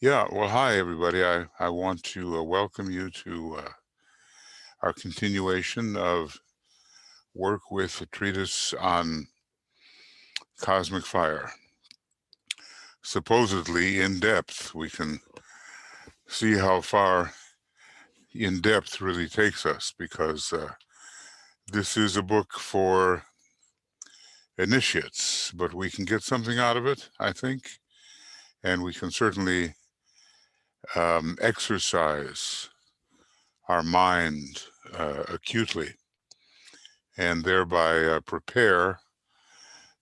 Yeah, well, hi, everybody. I want to welcome you to our continuation of work with a treatise on cosmic fire. Supposedly in depth, we can see how far in depth really takes us because this is a book for initiates, but we can get something out of it, I think, and we can certainly exercise our mind acutely and thereby prepare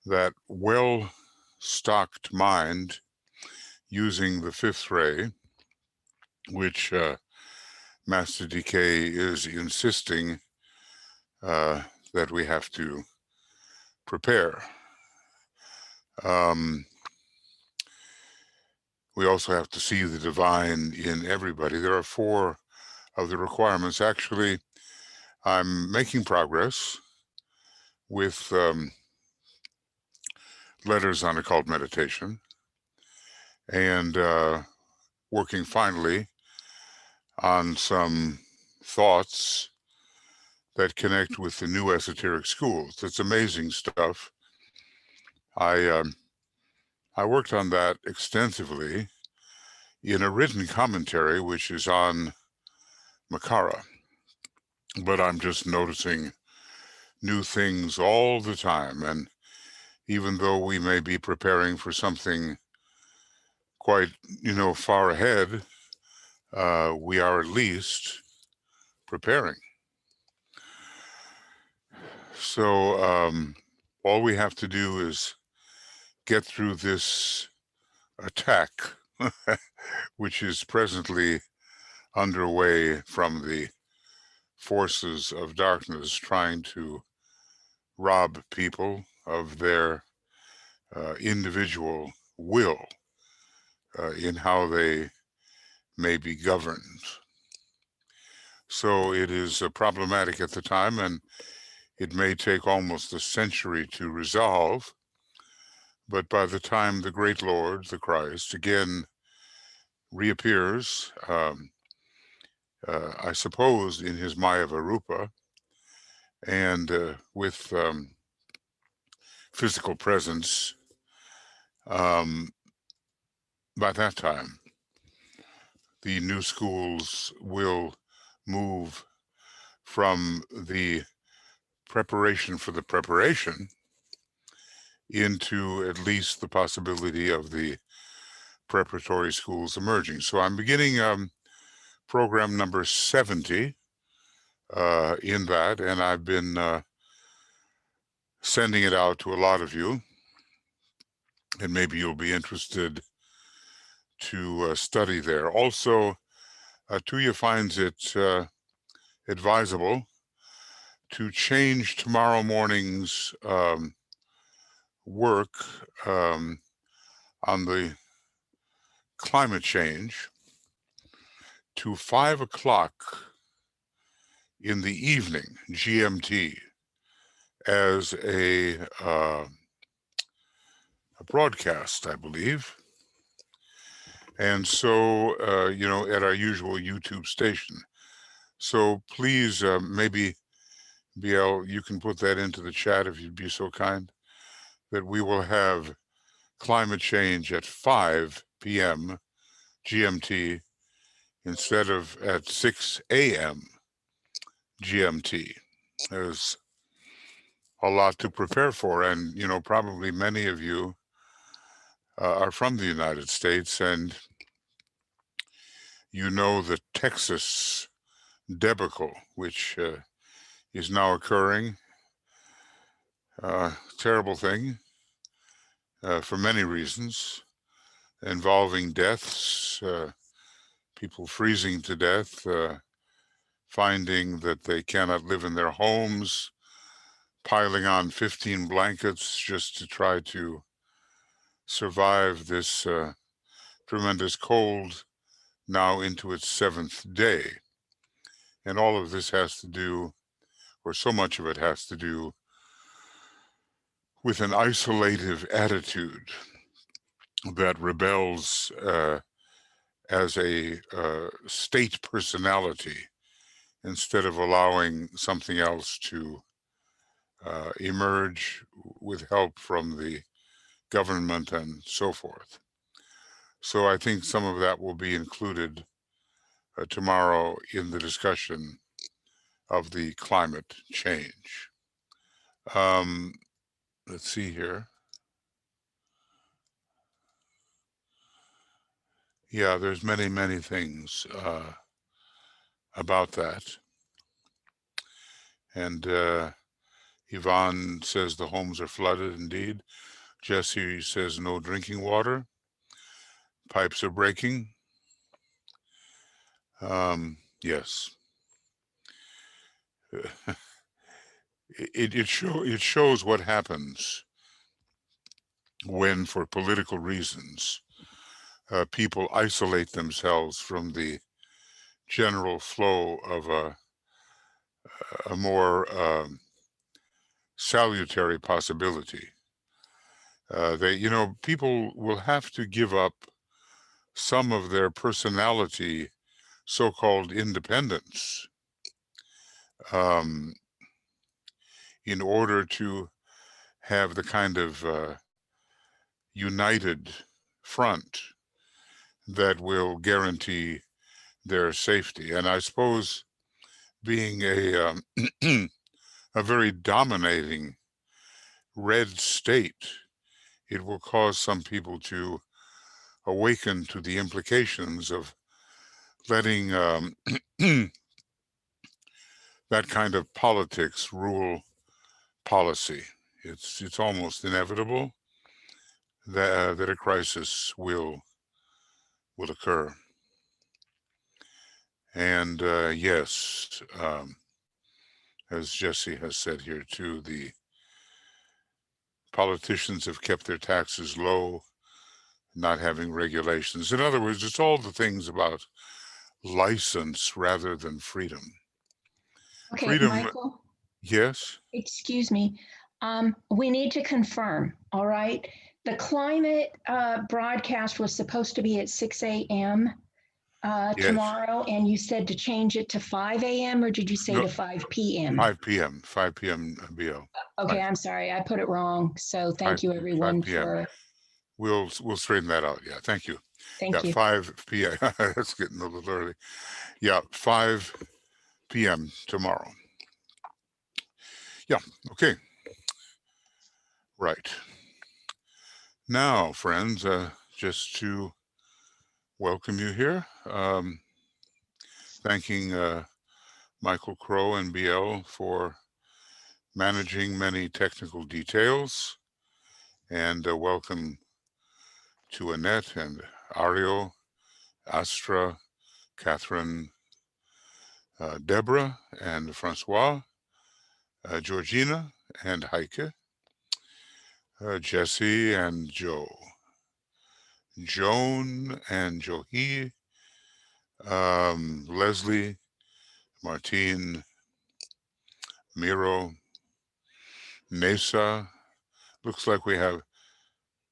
that well-stocked mind using the fifth ray, which Master Decay is insisting that we have to prepare. We also have to see the divine in everybody. There are four of the requirements. Actually, I'm making progress with letters on occult meditation and working finally on some thoughts that connect with the new esoteric schools. It's amazing stuff. I worked on that extensively in a written commentary, which is on Makara, but I'm just noticing new things all the time. And even though we may be preparing for something quite, far ahead, we are at least preparing. So all we have to do is get through this attack, which is presently underway from the forces of darkness trying to rob people of their individual will in how they may be governed. So it is problematic at the time, and it may take almost a century to resolve. But by the time the great Lord, the Christ, again reappears, I suppose in his Maya Varupa, and with physical presence, by that time, the new schools will move from the preparation for the preparation into at least the possibility of the preparatory schools emerging. So I'm beginning program number 70 in that, and I've been sending it out to a lot of you, and maybe you'll be interested to study there. Also, Tuya finds it advisable to change tomorrow morning's work on the climate change to 5 o'clock in the evening, GMT, as a broadcast, I believe. And so, at our usual YouTube station. So please, maybe, BL, you can put that into the chat if you'd be so kind, that we will have climate change at 5 p.m. GMT instead of at 6 a.m. GMT. There's a lot to prepare for, and, probably many of you are from the United States, and you know the Texas debacle, which is now occurring. Terrible thing for many reasons, involving deaths, people freezing to death, finding that they cannot live in their homes, piling on 15 blankets just to try to survive this tremendous cold, now into its 7th day. And all of this has to do, or so much of it has to do, with an isolative attitude that rebels as a state personality instead of allowing something else to emerge with help from the government and so forth. So I think some of that will be included tomorrow in the discussion of the climate change. Let's see here. Yeah, there's many, many things about that. And Yvonne says the homes are flooded indeed. Jesse says no drinking water. Pipes are breaking. Yes. It shows what happens when, for political reasons, people isolate themselves from the general flow of a more salutary possibility. People will have to give up some of their personality, so-called independence, in order to have the kind of united front that will guarantee their safety. And I suppose being a very dominating red state, it will cause some people to awaken to the implications of letting that kind of politics rule policy. It's almost inevitable that a crisis will occur. And yes, as Jesse has said here too, the politicians have kept their taxes low, not having regulations. In other words, it's all the things about license rather than freedom. Okay, Freedom, Michael, yes? excuse me. We need to confirm, all right? The climate broadcast was supposed to be at 6 a.m. Yes. Tomorrow, and you said to change it to 5 a.m. or did you say No, to 5 p.m.? 5 p.m., 5 p.m. BO. Okay, 5. I'm sorry, I put it wrong. So thank you 5 everyone 5 p.m. for, We'll straighten that out. Yeah, thank you. thank you. 5 p.m. That's getting a little early. Yeah, 5 p.m. tomorrow. Yeah, okay. Right. Now, friends, just to welcome you here, thanking Michael Crow and BL for managing many technical details, and welcome to Annette and Ario, Astra, Catherine, Deborah, and Francois, Georgina, and Heike, Jesse and Joe, Joan and Johi, Leslie, Martine, Miro, Nesa. Looks like we have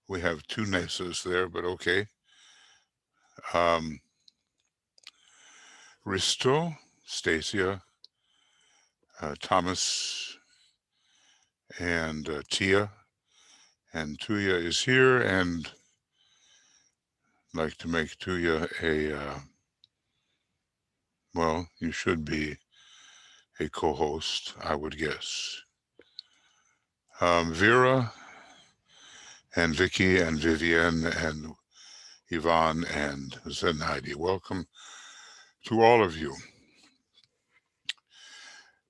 2 Nesas there, but okay. Risto, Stacia, Thomas, and Tia, and Tuya is here, and I'd like to make Tuya a, well, you should be a co-host, I would guess. Vera, and Vicky, and Vivian, and Yvonne, and Zenaidi. Welcome to all of you.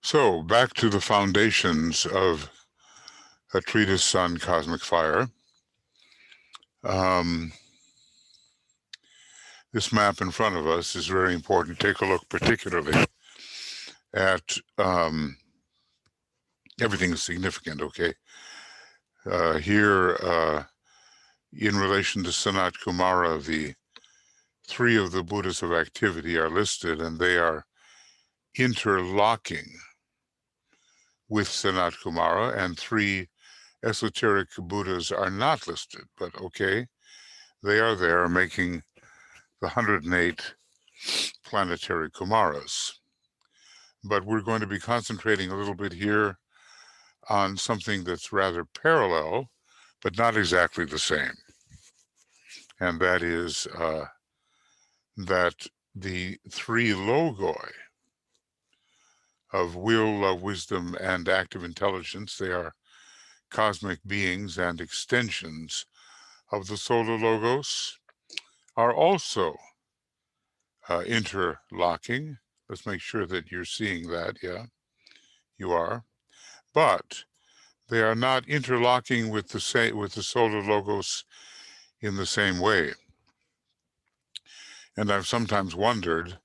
So back to the foundations of A Treatise on Cosmic Fire. This map in front of us is very important. Take a look particularly at everything is significant, okay? Here, in relation to Sanat Kumara, the 3 of the Buddhas of activity are listed, and they are interlocking with Sanat Kumara, and 3 esoteric Buddhas are not listed, but okay, they are there making the 108 planetary Kumaras. But we're going to be concentrating a little bit here on something that's rather parallel, but not exactly the same. And that is that the three logoi of will, love, wisdom, and active intelligence, they are cosmic beings and extensions of the solar logos, are also interlocking. Let's make sure that you're seeing that. Yeah, you are. But they are not interlocking with the solar logos in the same way. And I've sometimes wondered,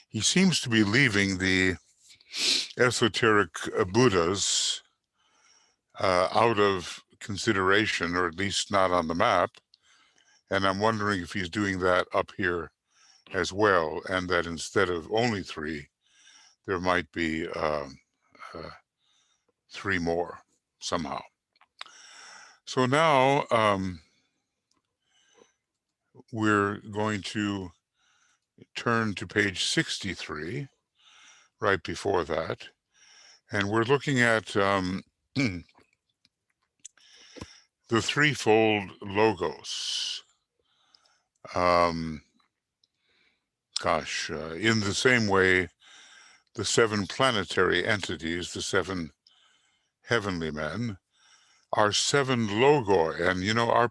he seems to be leaving the esoteric Buddhas out of consideration, or at least not on the map. And I'm wondering if he's doing that up here as well, and that instead of only three, there might be three more somehow. So now we're going to turn to page 63, right before that, and we're looking at the threefold logos. In the same way, the seven planetary entities, the seven heavenly men, are seven logoi. And, you know, our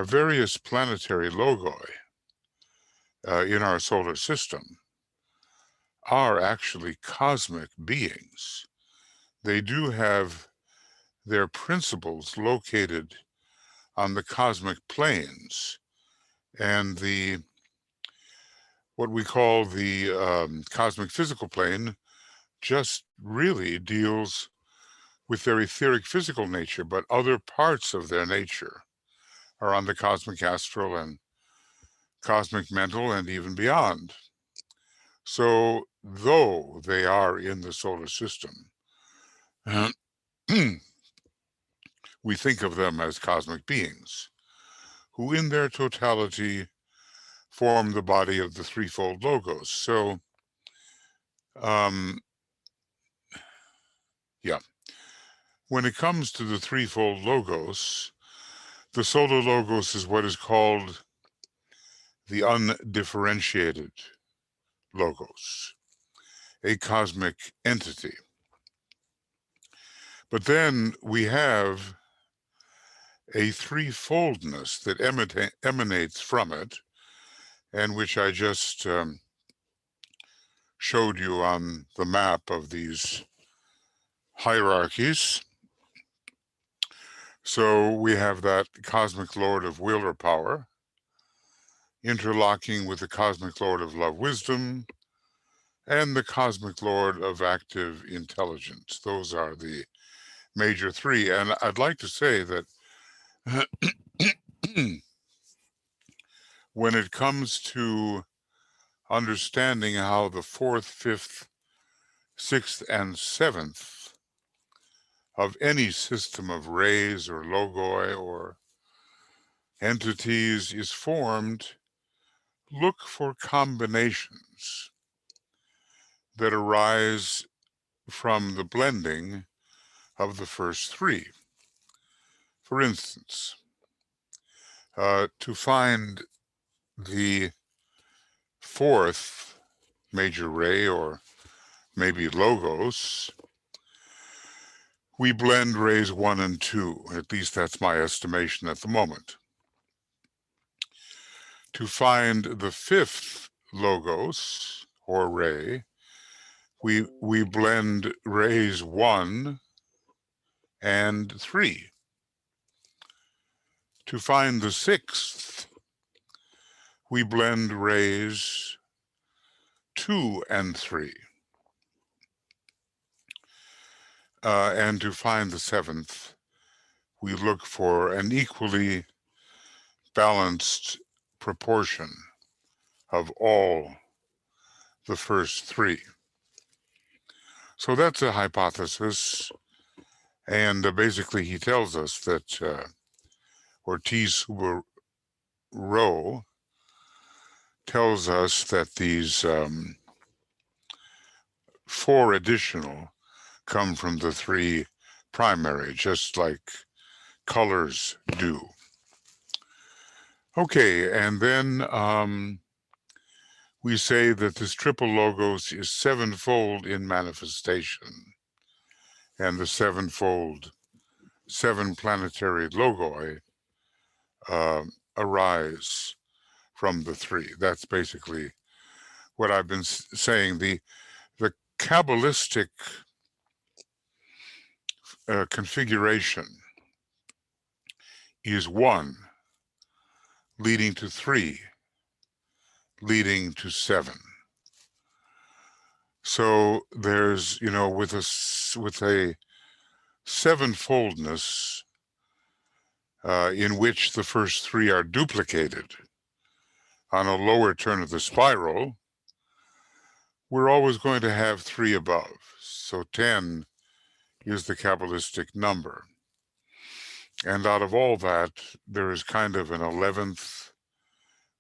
various planetary logoi in our solar system are actually cosmic beings. They do have their principles located on the cosmic planes, and what we call the cosmic physical plane just really deals with their etheric physical nature, but other parts of their nature are on the cosmic astral and cosmic mental and even beyond. So though they are in the solar system, we think of them as cosmic beings who in their totality form the body of the threefold logos. So yeah, when it comes to the threefold logos, the solar logos is what is called the undifferentiated logos, a cosmic entity. But then we have a threefoldness that emanates from it, and which I just showed you on the map of these hierarchies. So we have that cosmic lord of will or power, interlocking with the cosmic lord of love, wisdom, and the cosmic lord of active intelligence. Those are the major three. And I'd like to say that when it comes to understanding how the fourth, fifth, sixth, and seventh of any system of rays or logoi or entities is formed, look for combinations that arise from the blending of the first three. For instance, to find the fourth major ray, or maybe logos, we blend rays 1 and 2. At least that's my estimation at the moment. To find the fifth logos, or ray, we blend rays 1 and 3. To find the sixth, we blend rays 2 and 3. And to find the seventh, we look for an equally balanced proportion of all the first three. So that's a hypothesis. And basically he tells us that Ortiz Rho tells us that these 4 additional come from the 3 primary, just like colors do. Okay, and then we say that this triple logos is 7-fold in manifestation, and the 7-fold, 7 planetary logoi arise from the 3. That's basically what I've been saying. The Kabbalistic configuration is 1 leading to 3 leading to 7. So there's, with a 7-foldness in which the first 3 are duplicated on a lower turn of the spiral, we're always going to have 3 above. So 10 is the Kabbalistic number. And out of all that, there is kind of an 11th,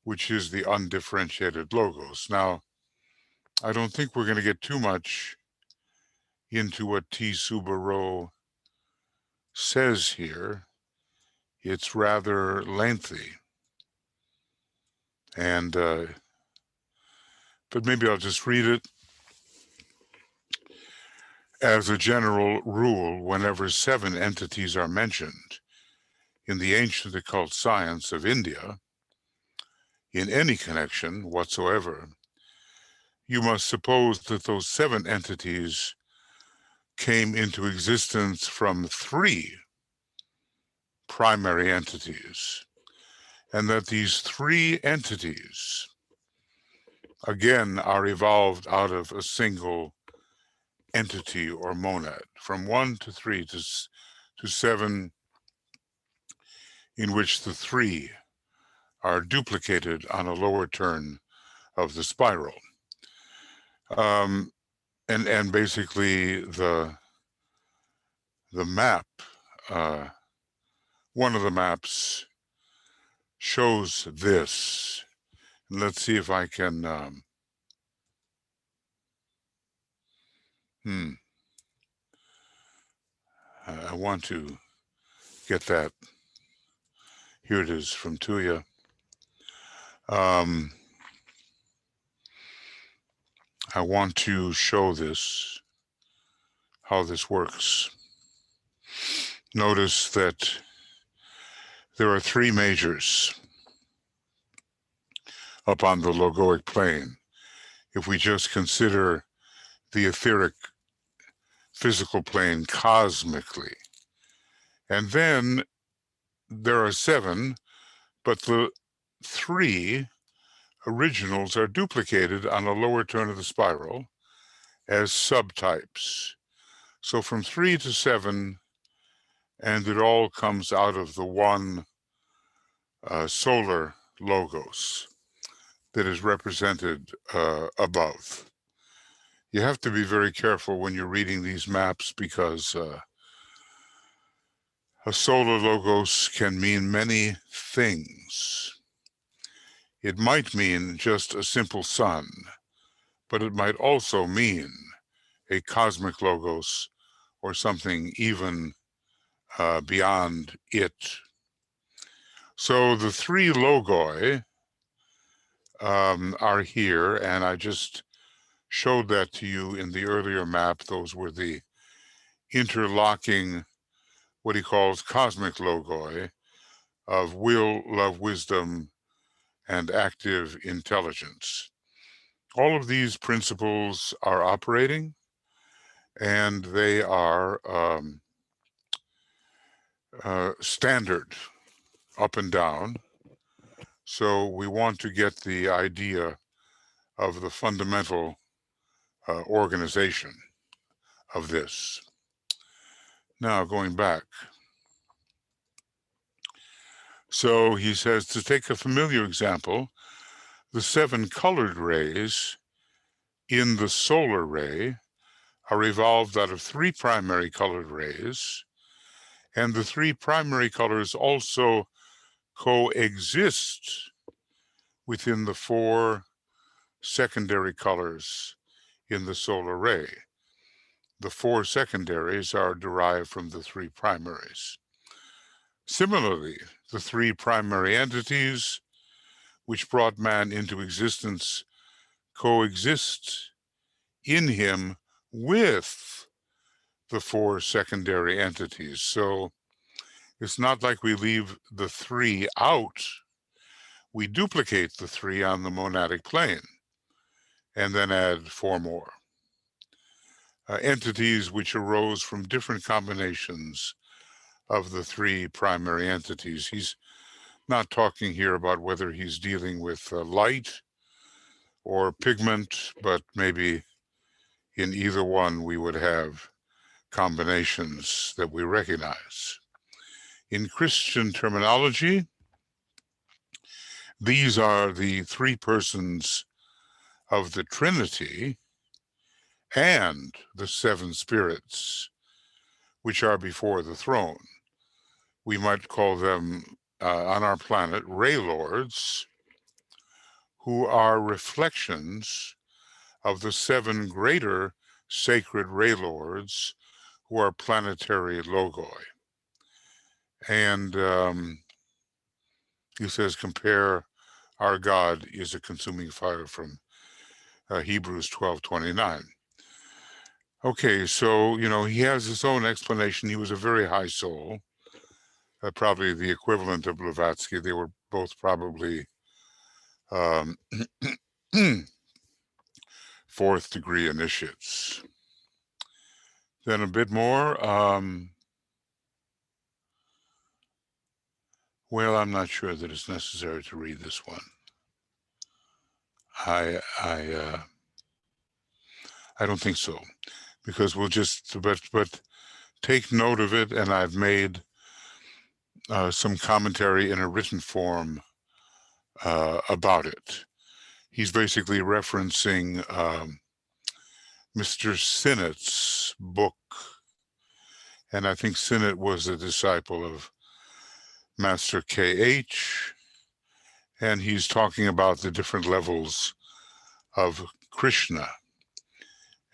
which is the undifferentiated logos. Now, I don't think we're going to get too much into what T. Subaru says here. It's rather lengthy. And, but maybe I'll just read it. As a general rule, whenever 7 entities are mentioned in the ancient occult science of India, in any connection whatsoever, you must suppose that those 7 entities came into existence from 3 primary entities, and that these 3 entities, again, are evolved out of a single entity or monad, from 1 to 3 to 7, in which the 3 are duplicated on a lower turn of the spiral. And basically the map, one of the maps shows this. And let's see if I can, I want to get that. Here it is from Tuya. I want to show this, how this works. Notice that there are 3 majors up on the logoic plane. If we just consider the etheric physical plane cosmically. And then there are 7, but the 3 originals are duplicated on a lower turn of the spiral as subtypes. So from 3 to 7, and it all comes out of the one solar logos that is represented above. You have to be very careful when you're reading these maps, because a solar logos can mean many things. It might mean just a simple sun, but it might also mean a cosmic logos or something even beyond it. So the 3 logoi are here, and I just showed that to you in the earlier map. Those were the interlocking, what he calls cosmic logoi of will, love, wisdom, and active intelligence. All of these principles are operating, and they are standard up and down. So we want to get the idea of the fundamental organization of this. Now, going back. So he says, to take a familiar example, the 7 colored rays in the solar ray are evolved out of 3 primary colored rays, and the 3 primary colors also coexist within the 4 secondary colors in the solar ray. The 4 secondaries are derived from the 3 primaries. Similarly, the 3 primary entities which brought man into existence coexist in him with the 4 secondary entities. So it's not like we leave the 3 out. We duplicate the 3 on the monadic plane and then add 4 more. Entities which arose from different combinations of the 3 primary entities. He's not talking here about whether he's dealing with light or pigment, but maybe in either one we would have combinations that we recognize. In Christian terminology, these are the 3 persons of the Trinity and the 7 spirits which are before the throne. We might call them on our planet ray lords, who are reflections of the 7 greater sacred ray lords who are planetary logoi. And he says, compare our God is a consuming fire from Hebrews 12:29. Okay, so, he has his own explanation. He was a very high soul, probably the equivalent of Blavatsky. They were both probably 4th degree initiates. Then a bit more. Well, I'm not sure that it's necessary to read this one. I don't think so, because we'll just, but take note of it, and I've made some commentary in a written form about it. He's basically referencing Mr. Sinnott's book, and I think Sinnott was a disciple of Master K.H., and he's talking about the different levels of Krishna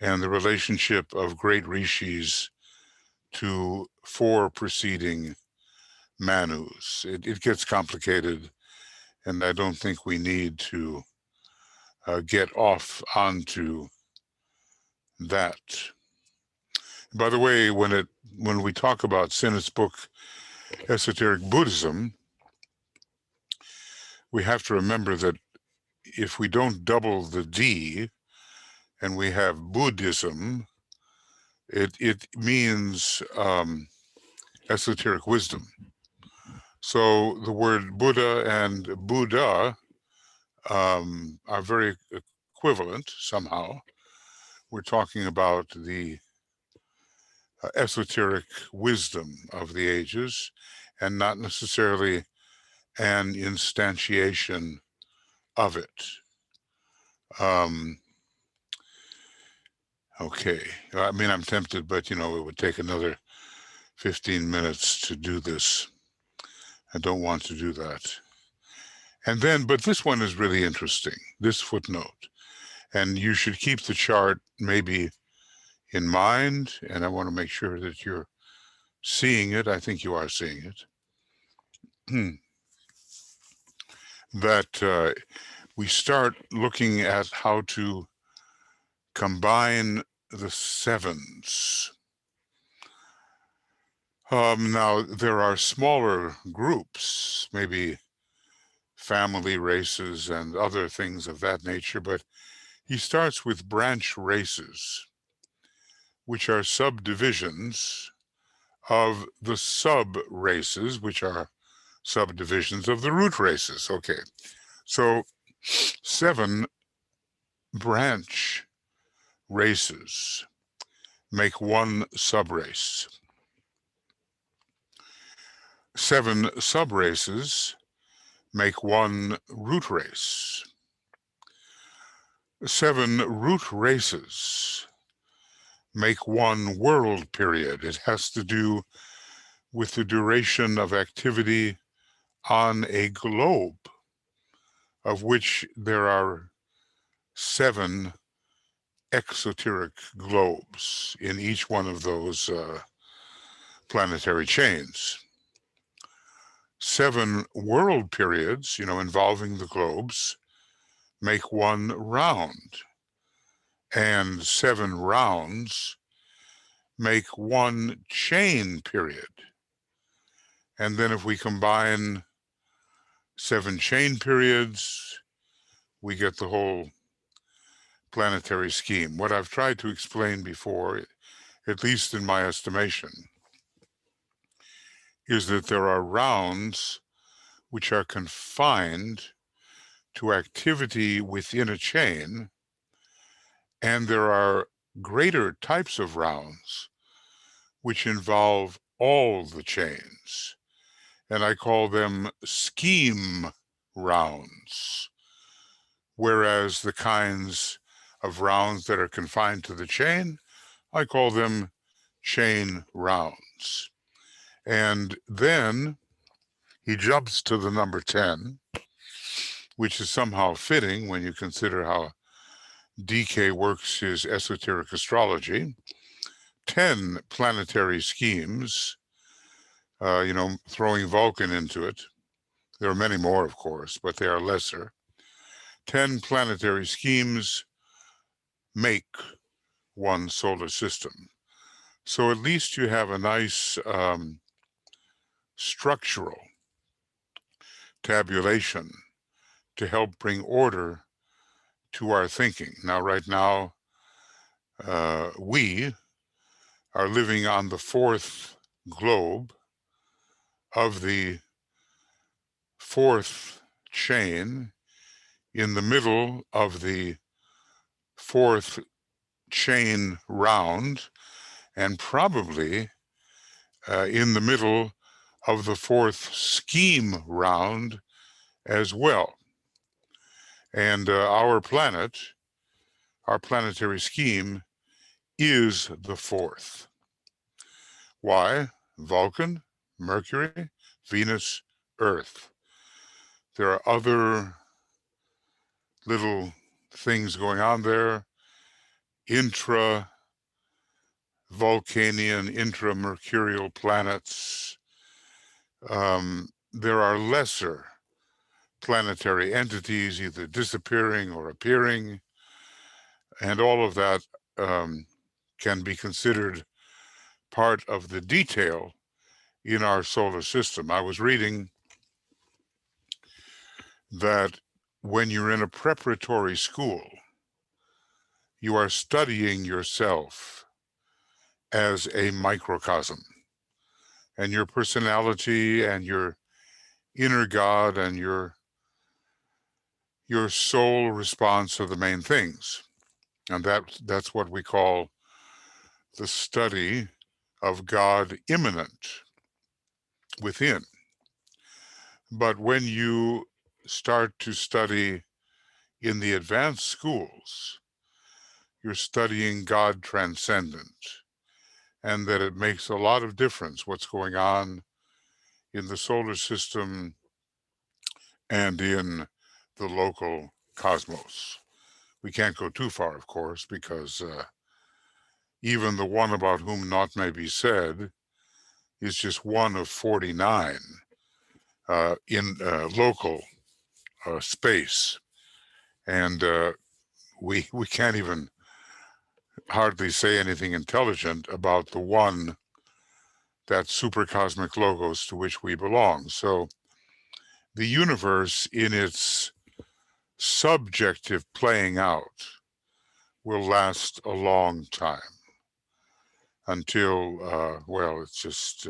and the relationship of great rishis to 4 preceding Manus. It gets complicated, and I don't think we need to get off onto that. By the way, when we talk about Sinnott's book, Esoteric Buddhism, we have to remember that if we don't double the D and we have Buddhism, it means esoteric wisdom. So the word Buddha and Buddha are very equivalent somehow. We're talking about the esoteric wisdom of the ages, and not necessarily an instantiation of it. Okay, I mean, I'm tempted, but it would take another 15 minutes to do this. I don't want to do that. And then, but this one is really interesting, this footnote. And you should keep the chart maybe in mind, and I want to make sure that you're seeing it. I think you are seeing it. That we start looking at how to combine the 7s. Now, there are smaller groups, maybe family races and other things of that nature, but he starts with branch races, which are subdivisions of the sub-races, which are subdivisions of the root races. Okay, so 7 branch races make 1 subrace. 7 subraces make 1 root race. 7 root races make 1 world period. It has to do with the duration of activity on a globe, of which there are 7 exoteric globes in each one of those planetary chains. 7 world periods, involving the globes, make one round, and 7 rounds make one chain period. And then if we combine 7 chain periods, we get the whole planetary scheme. What I've tried to explain before, at least in my estimation, is that there are rounds which are confined to activity within a chain, and there are greater types of rounds which involve all the chains, and I call them scheme rounds, whereas the kinds of rounds that are confined to the chain, I call them chain rounds. And then he jumps to the number 10, which is somehow fitting when you consider how DK works his esoteric astrology. 10 planetary schemes, throwing Vulcan into it. There are many more, of course, but they are lesser. 10 planetary schemes make one solar system. So at least you have a nice structural tabulation to help bring order to our thinking. Now, right now, we are living on the 4th globe of the 4th chain, in the middle of the 4th chain round, and probably in the middle of the 4th scheme round as well. And our planet, our planetary scheme, is the 4th. Why? Vulcan, Mercury, Venus, Earth. There are other little things going on there, intra-Vulcanian, intra-Mercurial planets. There are lesser planetary entities either disappearing or appearing, and all of that can be considered part of the detail in our solar system. I was reading that when you're in a preparatory school, you are studying yourself as a microcosm, and your personality and your inner God and your soul response are the main things. And that's what we call the study of God immanent within. But when you start to study in the advanced schools, you're studying God transcendent, and that it makes a lot of difference what's going on in the solar system and in the local cosmos. We can't go too far, of course, because even the one about whom naught may be said is just one of 49 in local space. And we can't even hardly say anything intelligent about the one, that supercosmic logos to which we belong. So the universe in its subjective playing out will last a long time until, well, it's just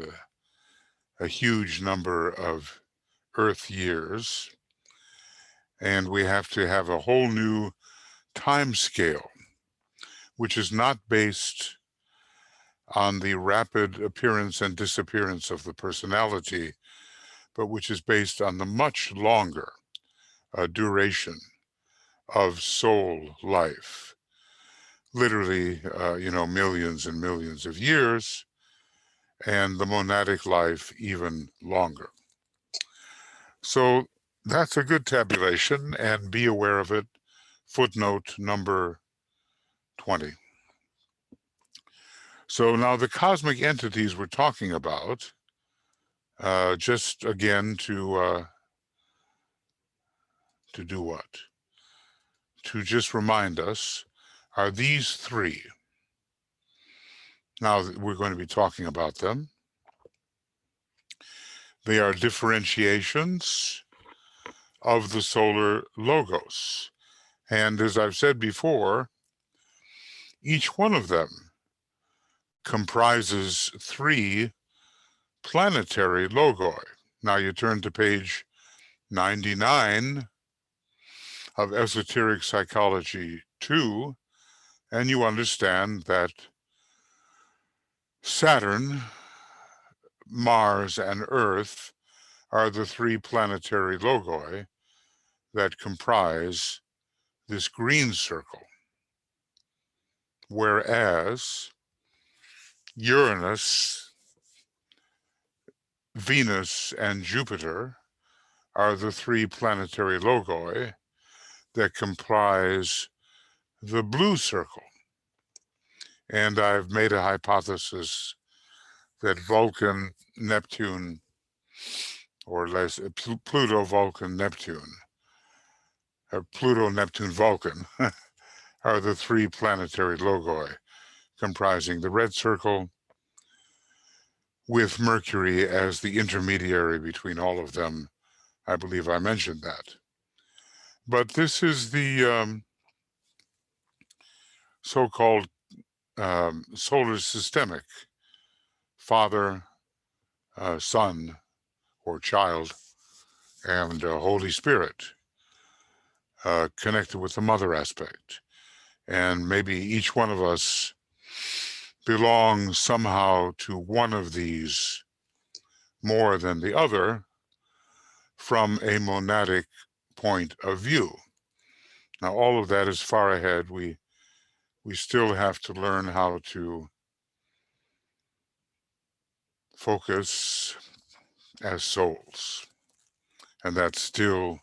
a huge number of Earth years. And we have to have a whole new time scale, which is not based on the rapid appearance and disappearance of the personality, but which is based on the much longer duration of soul life, literally, millions and millions of years, and the monadic life even longer. So that's a good tabulation, and be aware of it footnote number 20. So now the cosmic entities we're talking about, just again to do what? To just remind us, are these three. Now we're going to be talking about them. They are differentiations of the solar logos. And as I've said before, each one of them comprises three planetary logoi. Now you turn to page 99 of Esoteric Psychology 2, and you understand that Saturn, Mars, and Earth are the three planetary logoi that comprise this green circle, whereas Uranus, Venus, and Jupiter are the three planetary logoi that comprise the blue circle. And I've made a hypothesis that Vulcan, Neptune, or less Pluto, Vulcan, Neptune, or Pluto, Neptune, Vulcan, are the three planetary logoi comprising the red circle, with Mercury as the intermediary between all of them. I believe I mentioned that. But this is the so-called solar systemic, Father, Son, or Child, and Holy Spirit, connected with the mother aspect. And maybe each one of us belongs somehow to one of these more than the other from a monadic point of view. Now, all of that is far ahead. We still have to learn how to focus as souls, and that's still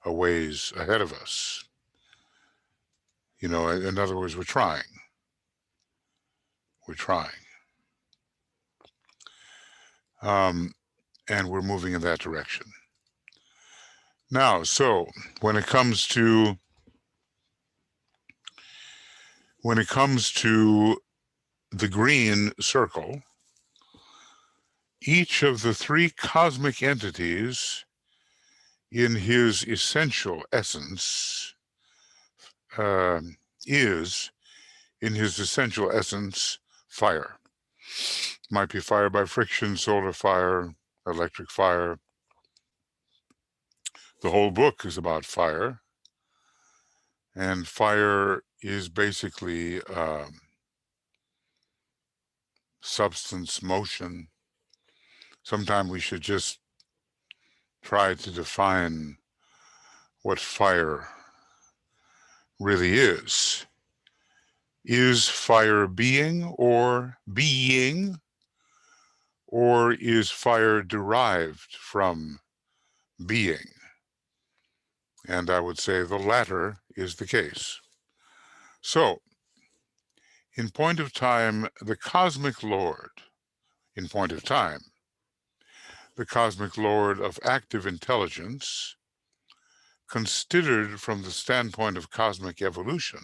a ways ahead of us. You know, in other words, we're trying. We're trying. And we're moving in that direction. Now, so when it comes to the green circle, each of the three cosmic entities in his essential essence is, in his essential essence, fire. Might be fire by friction, solar fire, electric fire. The whole book is about fire. And fire is basically substance, motion. Sometimes we should just try to define what fire really is. Is fire being, or is fire derived from being? And I would say the latter is the case. So, in point of time, the cosmic Lord, in point of time, the cosmic Lord of active intelligence, considered from the standpoint of cosmic evolution,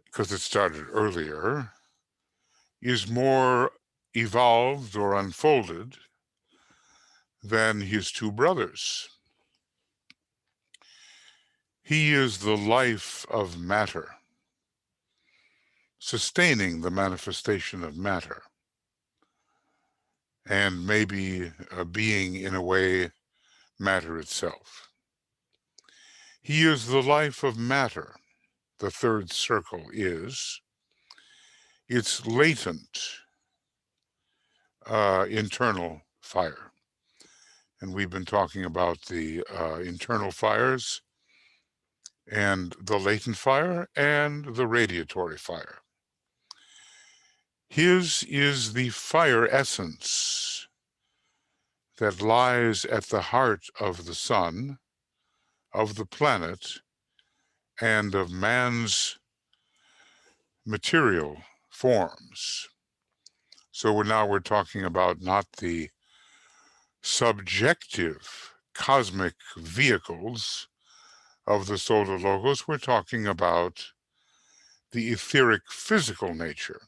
because it started earlier, is more evolved or unfolded than his two brothers. He is the life of matter, sustaining the manifestation of matter, and maybe being, in a way, matter itself. He is the life of matter. The third circle is its latent internal fire. And we've been talking about the internal fires and the latent fire and the radiatory fire. His is the fire essence that lies at the heart of the sun, of the planet and of man's material forms. So now we're talking about not the subjective cosmic vehicles of the solar logos, we're talking about the etheric physical nature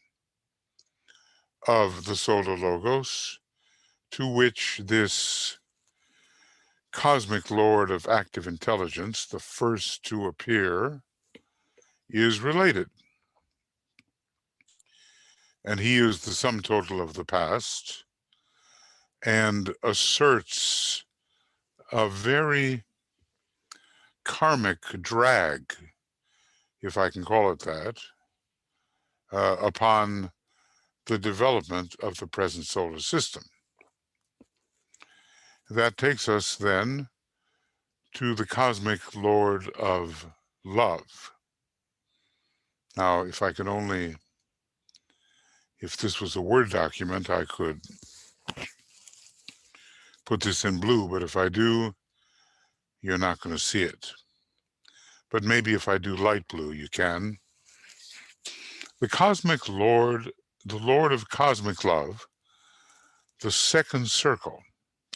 of the solar logos, to which this cosmic lord of active intelligence, the first to appear, is related. And he is the sum total of the past and asserts a very karmic drag, if I can call it that, upon the development of the present solar system. That takes us then to the cosmic lord of love. Now, if this was a Word document, I could put this in blue, but if I do, you're not going to see it. But maybe if I do light blue, you can. The cosmic lord, the lord of cosmic love, the second circle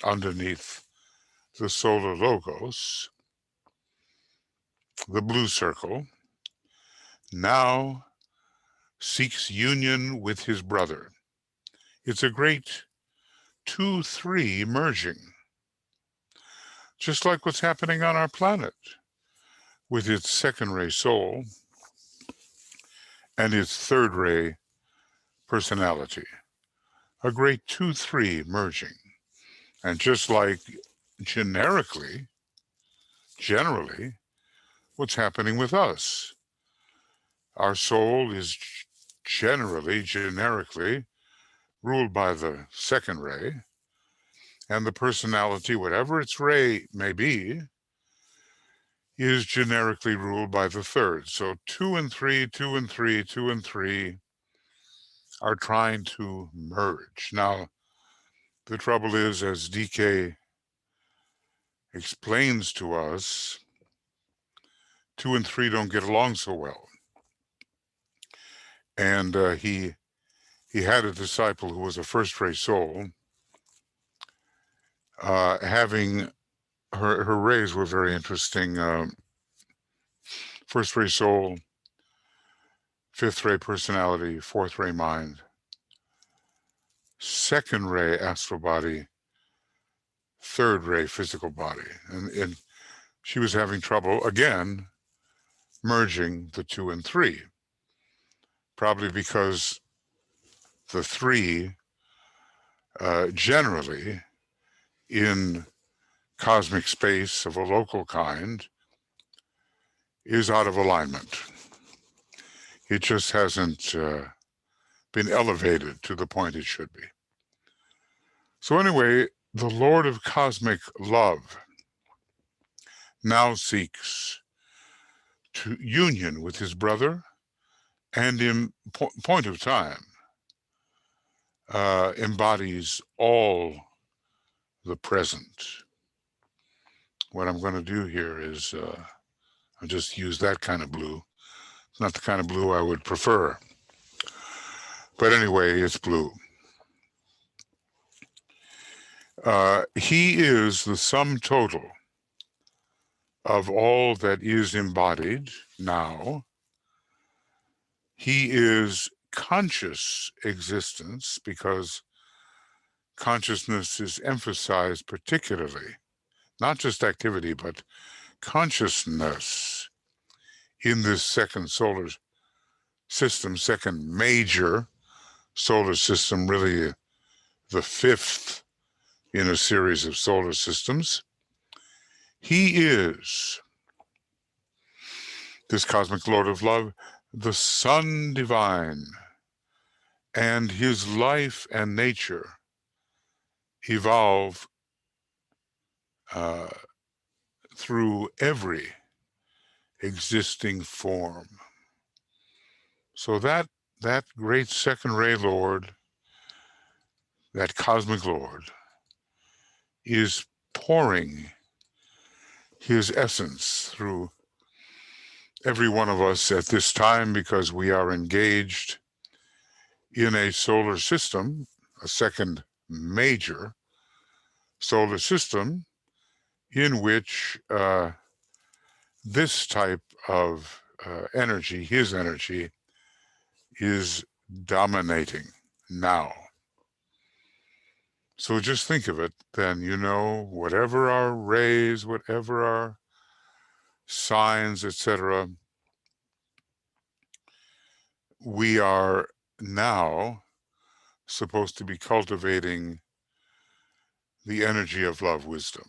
underneath the solar logos, the blue circle, now seeks union with his brother. It's a great 2-3 merging, just like what's happening on our planet with its second ray soul and its third ray personality. A great 2-3 merging. And just like generally, what's happening with us. Our soul is generically ruled by the second ray, and the personality, whatever its ray may be, is generically ruled by the third. So 2 and 3, 2 and 3, 2 and 3 are trying to merge. Now, the trouble is, as DK explains to us, 2 and 3 don't get along so well. And he had a disciple who was a first ray soul, having her rays were very interesting. First ray soul, fifth ray personality, fourth ray mind, second ray astral body, third ray physical body. And she was having trouble, again, merging the 2 and 3, probably because the 3 generally in cosmic space of a local kind is out of alignment. It just hasn't been elevated to the point it should be. So anyway, the Lord of cosmic love now seeks to union with his brother, and in point of time embodies all the present. What I'm going to do here is I'll just use that kind of blue. It's not the kind of blue I would prefer, but anyway, it's blue. He is the sum total of all that is embodied now. He is conscious existence, because consciousness is emphasized particularly, not just activity, but consciousness in this second solar system, second major solar system, really the fifth in a series of solar systems. He is, this cosmic Lord of love, the Son divine, and his life and nature evolve through every existing form. So that great second ray Lord, that cosmic Lord, is pouring his essence through every one of us at this time, because we are engaged in a solar system, a second major solar system, in which this type of energy, his energy, is dominating now. So just think of it, then, whatever our rays, whatever our signs, etc., we are now supposed to be cultivating the energy of love wisdom.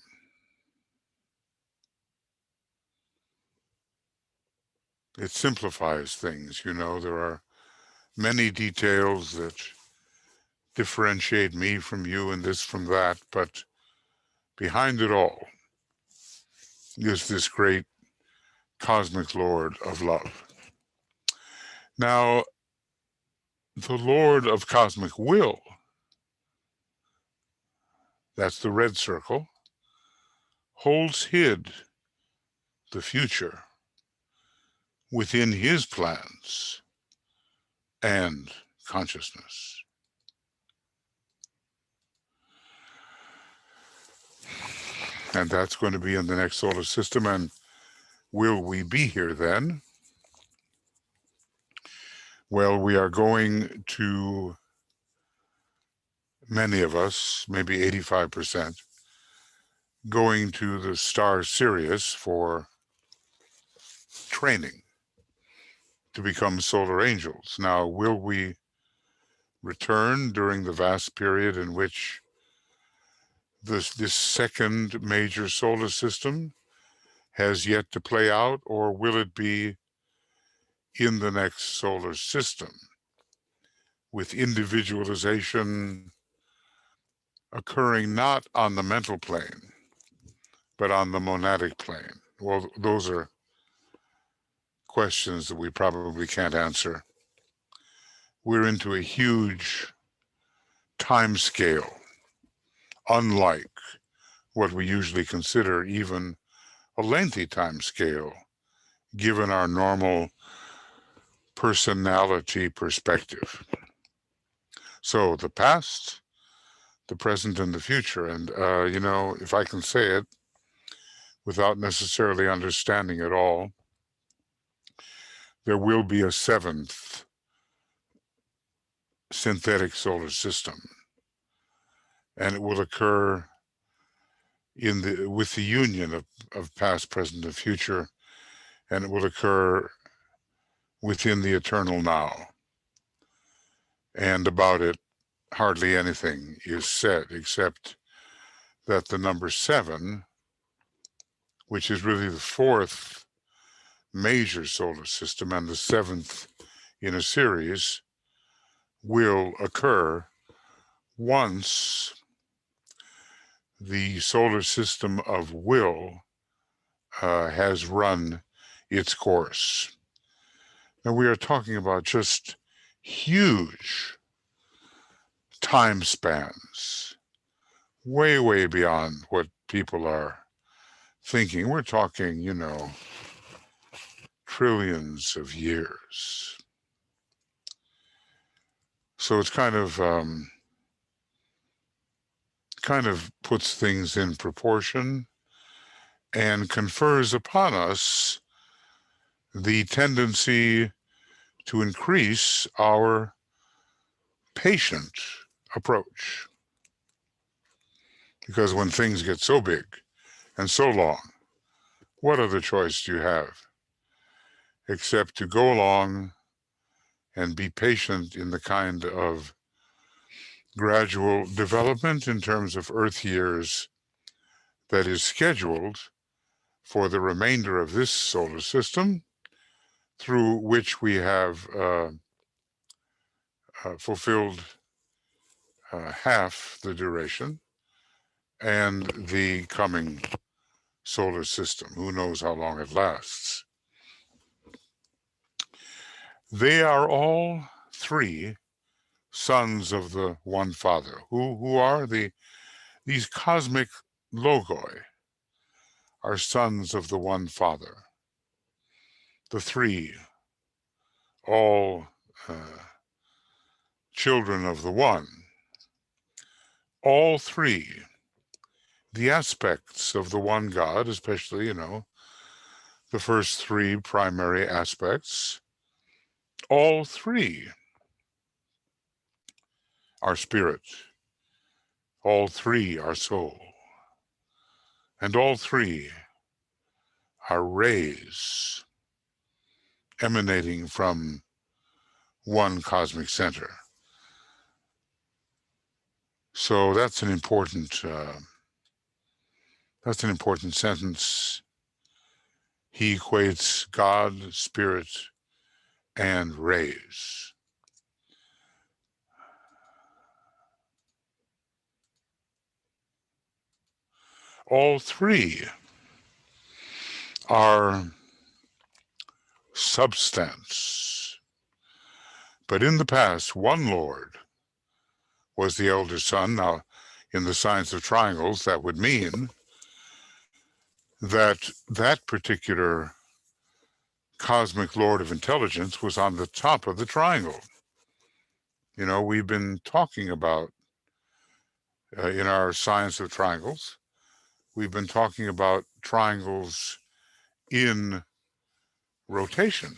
It simplifies things, there are many details that differentiate me from you and this from that, but behind it all is this great cosmic Lord of love. Now, the Lord of cosmic will, that's the red circle, holds hid the future within his plans and consciousness. And that's going to be in the next solar system. And will we be here then? Well, we are going to, many of us, maybe 85%, going to the star Sirius for training to become solar angels. Now, will we return during the vast period in which this second major solar system has yet to play out, or will it be in the next solar system with individualization occurring not on the mental plane, but on the monadic plane? Well, those are questions that we probably can't answer. We're into a huge time scale, unlike what we usually consider even a lengthy time scale, given our normal personality perspective. So the past, the present, and the future. And, if I can say it without necessarily understanding it all, there will be a seventh synthetic solar system. And it will occur with the union of past, present, and future, and it will occur within the eternal now. And about it, hardly anything is said, except that the number 7, which is really the fourth major solar system and the 7th in a series, will occur once the solar system of will has run its course. Now, we are talking about just huge time spans, way, way beyond what people are thinking. We're talking, trillions of years. So it's kind of puts things in proportion and confers upon us the tendency to increase our patient approach. Because when things get so big and so long, what other choice do you have except to go along and be patient in the kind of gradual development in terms of Earth years that is scheduled for the remainder of this solar system, through which we have fulfilled half the duration, and the coming solar system. Who knows how long it lasts? They are all three sons of the one Father. Who are these cosmic logoi are sons of the one Father. The three, all children of the one. All three, the aspects of the one God, especially, the first three primary aspects, all three are spirit, all three are soul, and all three are rays emanating from one cosmic center. So that's an important sentence. He equates God, spirit, and rays. All three are substance. But in the past, one Lord was the elder son. Now, in the science of triangles, that would mean that that particular cosmic Lord of intelligence was on the top of the triangle. We've been talking about, in our science of triangles, we've been talking about triangles in rotation.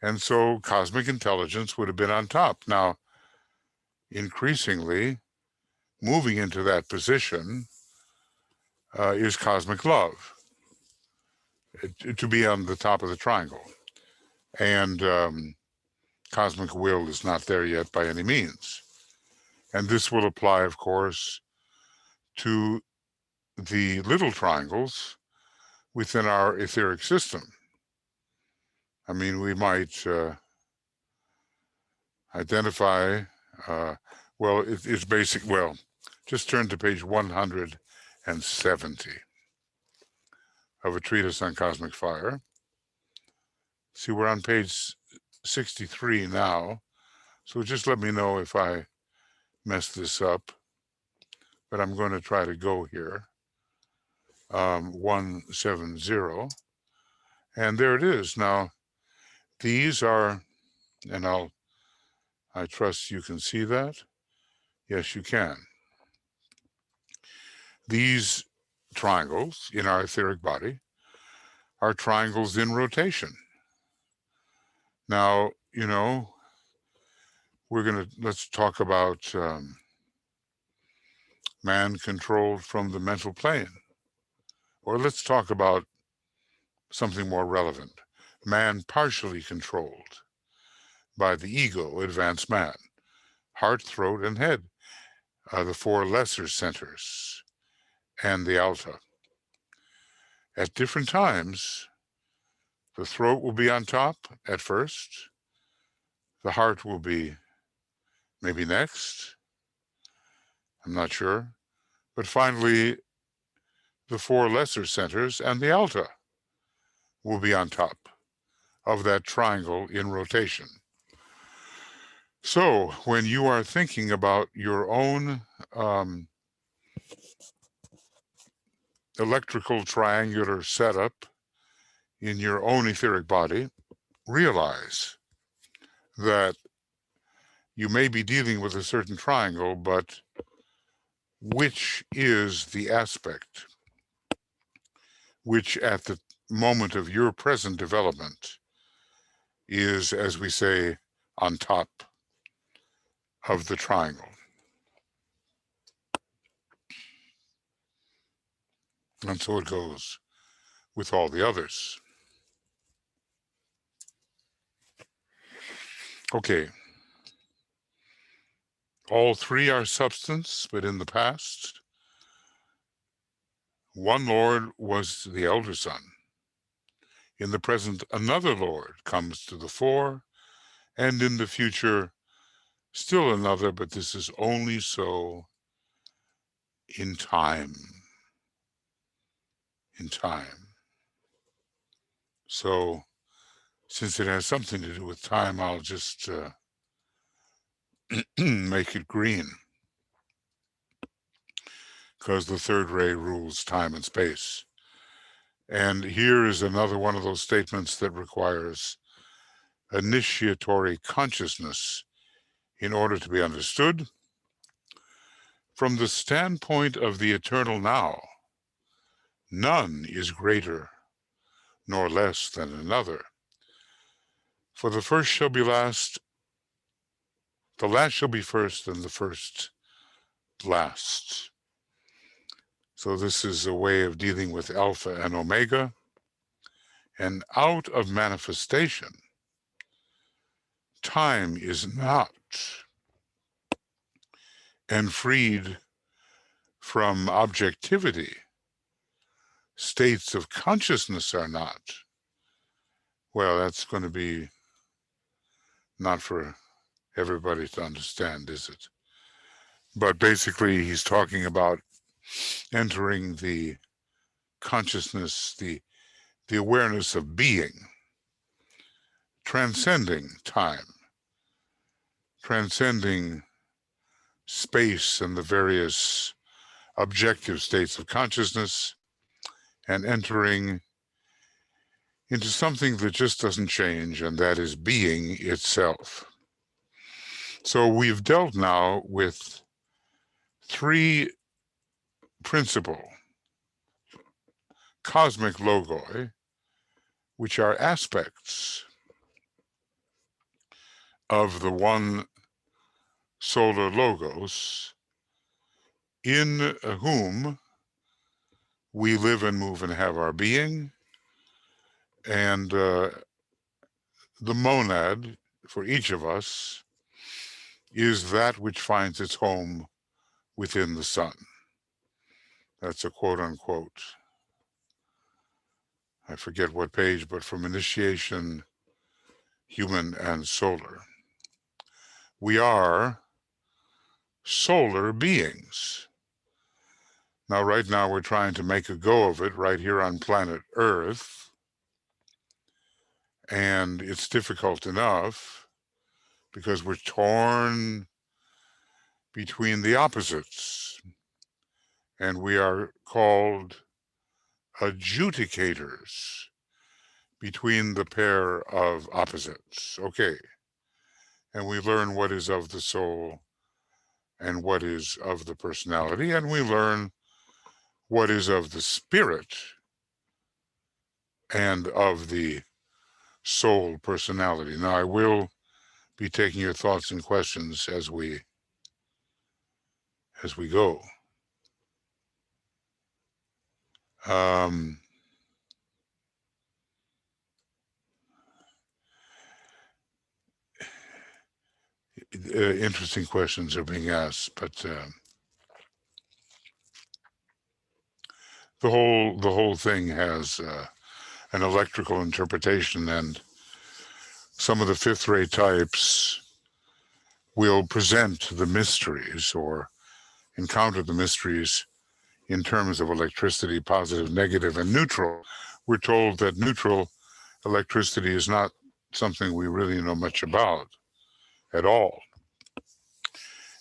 And so cosmic intelligence would have been on top. Now, increasingly, moving into that position is cosmic love, to be on the top of the triangle. And cosmic will is not there yet by any means. And this will apply, of course, to the little triangles within our etheric system. I mean, we might identify, it's basic. Well, just turn to page 170 of A Treatise on Cosmic Fire. See, we're on page 63 now, so just let me know if I mess this up, but I'm going to try to go here. 170, and there it is. Now, these are, and I trust you can see that. Yes, you can. These triangles in our etheric body are triangles in rotation. Now, let's talk about man controlled from the mental plane. Or let's talk about something more relevant. Man partially controlled by the ego, advanced man, heart, throat, and head, the four lesser centers, and the alta. At different times, the throat will be on top at first, the heart will be maybe next, I'm not sure, but finally, the four lesser centers and the alta will be on top of that triangle in rotation. So when you are thinking about your own electrical triangular setup in your own etheric body, realize that you may be dealing with a certain triangle, but which is the aspect which at the moment of your present development is, as we say, on top of the triangle. And so it goes with all the others. Okay. All three are substance, but in the past, one Lord was the elder son. In the present, another Lord comes to the fore, and in the future, still another, but this is only so in time. In time. So, since it has something to do with time, I'll just make it green, because the third ray rules time and space. And here is another one of those statements that requires initiatory consciousness in order to be understood. From the standpoint of the eternal now, none is greater nor less than another. For the first shall be last, the last shall be first, and the first last. So this is a way of dealing with Alpha and Omega. And out of manifestation, time is not, and freed from objectivity, states of consciousness are not. Well, that's going to be not for everybody to understand, is it? But basically, he's talking about entering the consciousness, the awareness of being, transcending time, transcending space and the various objective states of consciousness, and entering into something that just doesn't change, and that is being itself. So we've dealt now with three principal cosmic logoi, which are aspects of the one solar logos, in whom we live and move and have our being. And the monad for each of us is that which finds its home within the sun. That's a quote unquote, I forget what page, but from Initiation, Human and Solar. We are solar beings. Now, right now, we're trying to make a go of it right here on planet Earth. And it's difficult enough because we're torn between the opposites. And we are called adjudicators between the pair of opposites. Okay. And we learn what is of the soul and what is of the personality, and we learn what is of the spirit and of the soul personality. Now, I will be taking your thoughts and questions as we go. Interesting questions are being asked, but the whole thing has an electrical interpretation, and some of the fifth ray types will present the mysteries or encounter the mysteries in terms of electricity, positive, negative, and neutral. We're told that neutral electricity is not something we really know much about at all.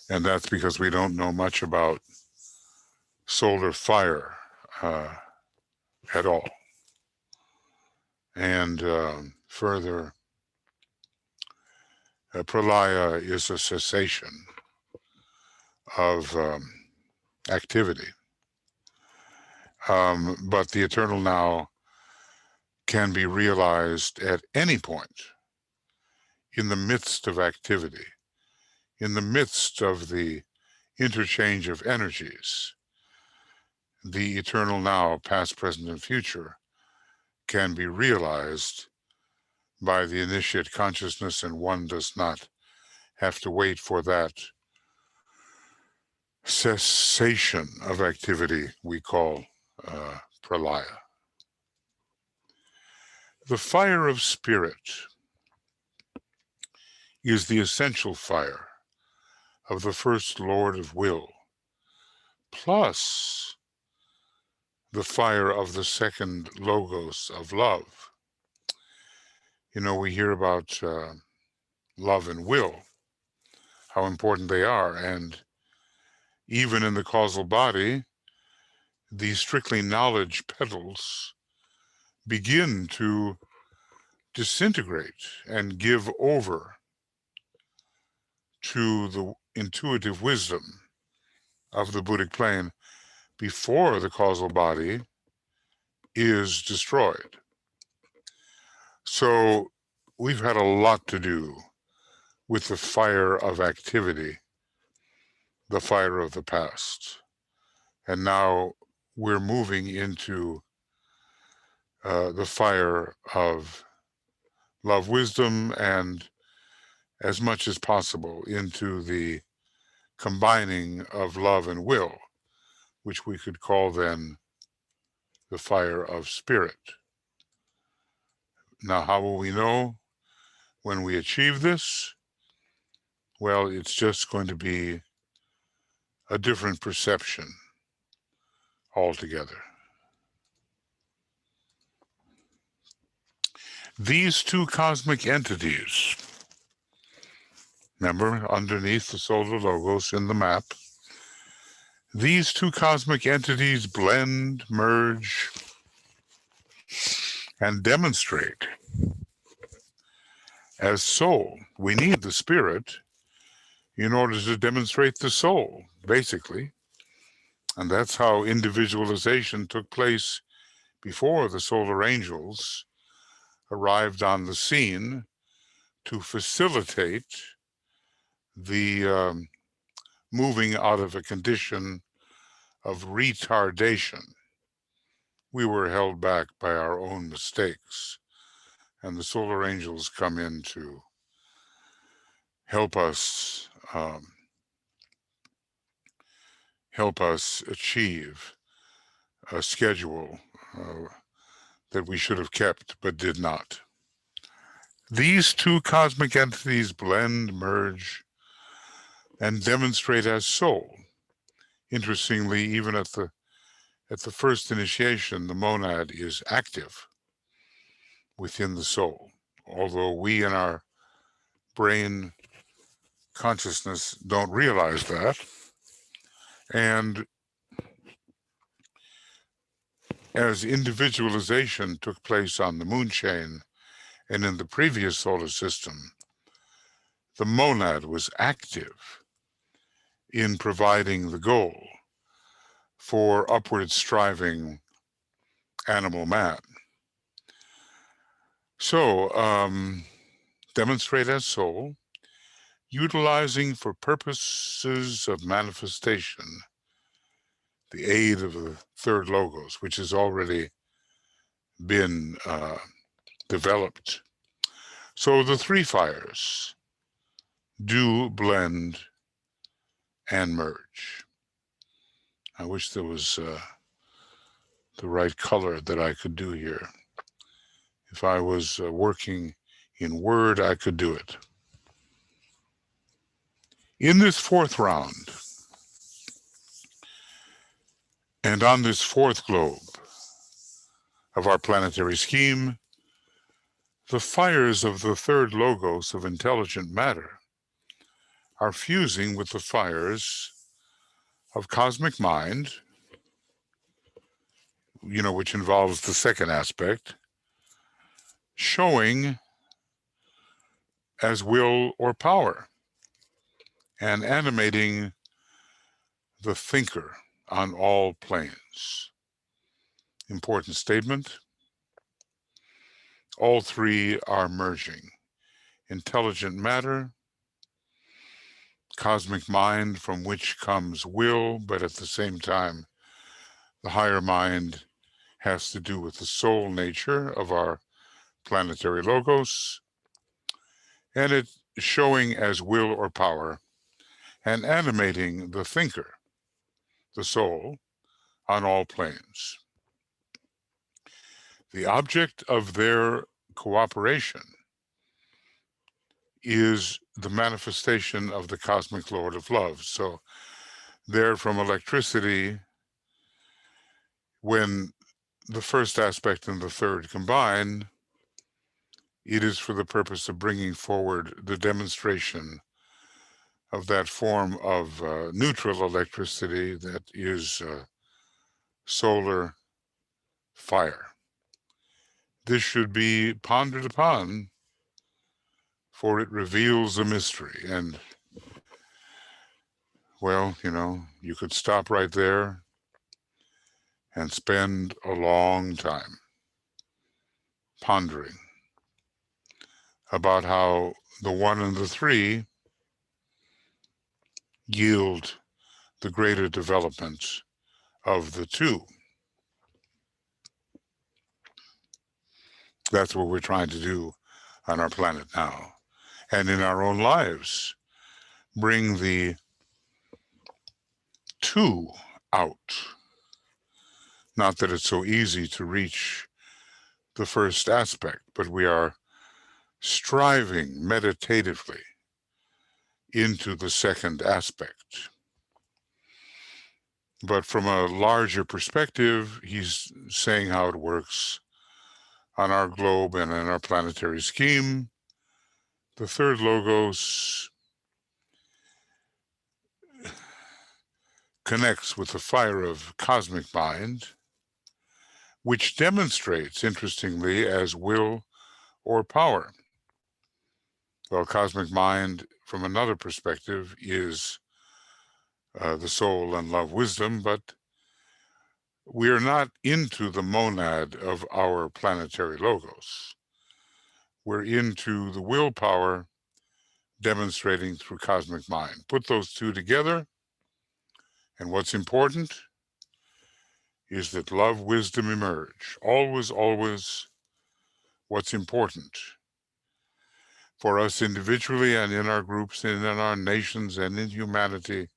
And that's because we don't know much about solar fire at all. And further, pralaya is a cessation of activity. But the eternal now can be realized at any point in the midst of activity, in the midst of the interchange of energies. The eternal now, past, present, and future, can be realized by the initiate consciousness, and one does not have to wait for that cessation of activity we call pralaya. The fire of spirit is the essential fire of the first Lord of Will, plus the fire of the second Logos of love. You know, we hear about love and will, how important they are, and even in the causal body, the strictly knowledge petals begin to disintegrate and give over to the intuitive wisdom of the Buddhic plane before the causal body is destroyed. So we've had a lot to do with the fire of activity, the fire of the past. And now we're moving into the fire of love, wisdom, and as much as possible into the combining of love and will, which we could call then the fire of spirit. Now, how will we know when we achieve this? Well, it's just going to be a different perception altogether. These two cosmic entities, remember, underneath the solar logos in the map, these two cosmic entities blend, merge, and demonstrate as soul. We need the spirit in order to demonstrate the soul, basically. And that's how individualization took place before the solar angels arrived on the scene to facilitate the moving out of a condition of retardation. We were held back by our own mistakes, and the solar angels come in to help us achieve a schedule that we should have kept but did not. These two cosmic entities blend, merge, and demonstrate as soul. Interestingly, even at the first initiation, the monad is active within the soul, although we in our brain consciousness don't realize that. And as individualization took place on the moon chain and in the previous solar system, the monad was active in providing the goal for upward striving animal man. So, demonstrate as soul, utilizing for purposes of manifestation the aid of the third logos, which has already been developed. So the three fires do blend and merge. I wish there was the right color that I could do here. If I was working in Word, I could do it. In this fourth round, and on this fourth globe of our planetary scheme, the fires of the third logos of intelligent matter are fusing with the fires of cosmic mind, which involves the second aspect, showing as will or power, and animating the thinker on all planes. Important statement. All three are merging. Intelligent matter, cosmic mind from which comes will, but at the same time, the higher mind has to do with the soul nature of our planetary logos, and it showing as will or power and animating the thinker, the soul, on all planes. The object of their cooperation is the manifestation of the cosmic Lord of Love. So there, from electricity, when the first aspect and the third combine, it is for the purpose of bringing forward the demonstration of that form of neutral electricity that is solar fire. this should be pondered upon, for it reveals a mystery. And, well, you could stop right there and spend a long time pondering about how the one and the three yield the greater development of the two. That's what we're trying to do on our planet now. And in our own lives, bring the two out. Not that it's so easy to reach the first aspect, but we are striving meditatively into the second aspect. But from a larger perspective, he's saying how it works on our globe and in our planetary scheme. The third logos connects with the fire of cosmic mind, which demonstrates, interestingly, as will or power. Well, cosmic mind, from another perspective, is the soul and love wisdom, but we are not into the monad of our planetary logos. We're into the willpower demonstrating through cosmic mind. Put those two together, and what's important is that love, wisdom emerge. Always, always what's important for us individually and in our groups and in our nations and in humanity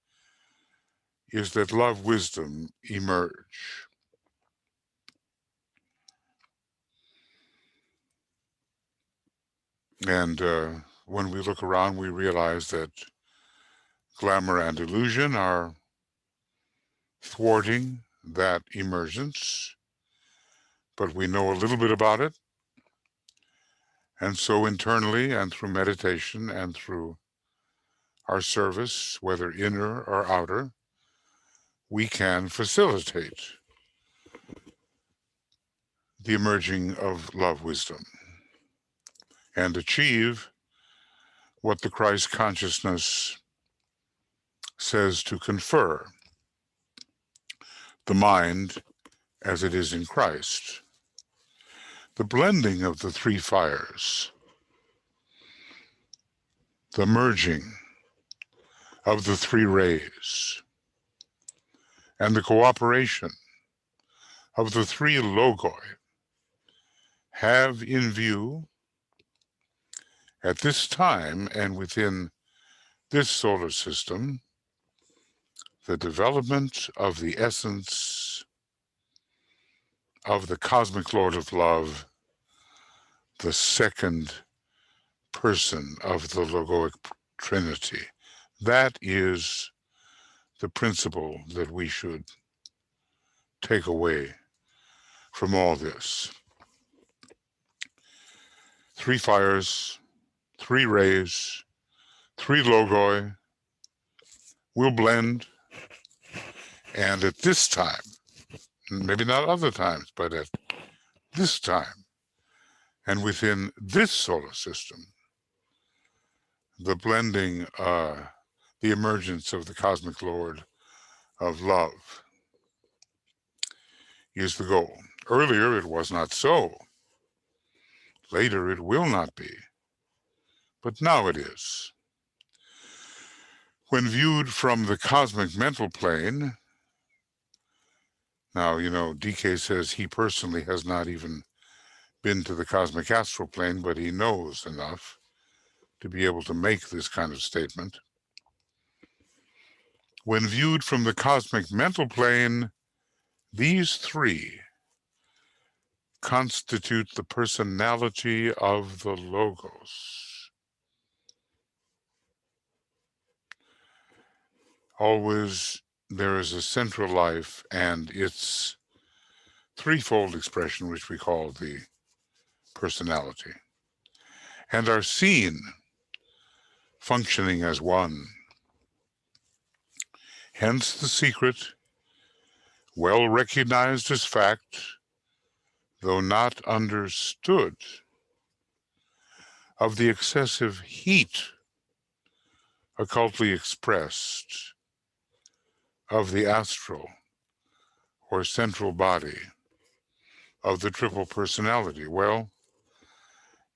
is that love, wisdom emerge. And when we look around, we realize that glamour and illusion are thwarting that emergence, but we know a little bit about it. And so internally and through meditation and through our service, whether inner or outer, we can facilitate the emerging of love wisdom and achieve what the Christ consciousness says to confer, the mind as it is in Christ. The blending of the three fires, the merging of the three rays, and the cooperation of the three logoi have in view at this time and within this solar system the development of the essence of the cosmic Lord of love, the second person of the Logoic Trinity. That is the principle that we should take away from all this. Three fires, three rays, three logoi will blend, and at this time, maybe not other times, but at this time, and within this solar system, the blending, the emergence of the cosmic Lord of love is the goal. Earlier, it was not so. Later, it will not be. But now it is. When viewed from the cosmic mental plane, now, DK says he personally has not even been to the cosmic astral plane, but he knows enough to be able to make this kind of statement. When viewed from the cosmic mental plane, these three constitute the personality of the Logos. Always there is a central life and its threefold expression, which we call the personality, and are seen functioning as one. Hence the secret, well recognized as fact, though not understood, of the excessive heat occultly expressed of the astral or central body of the triple personality. Well,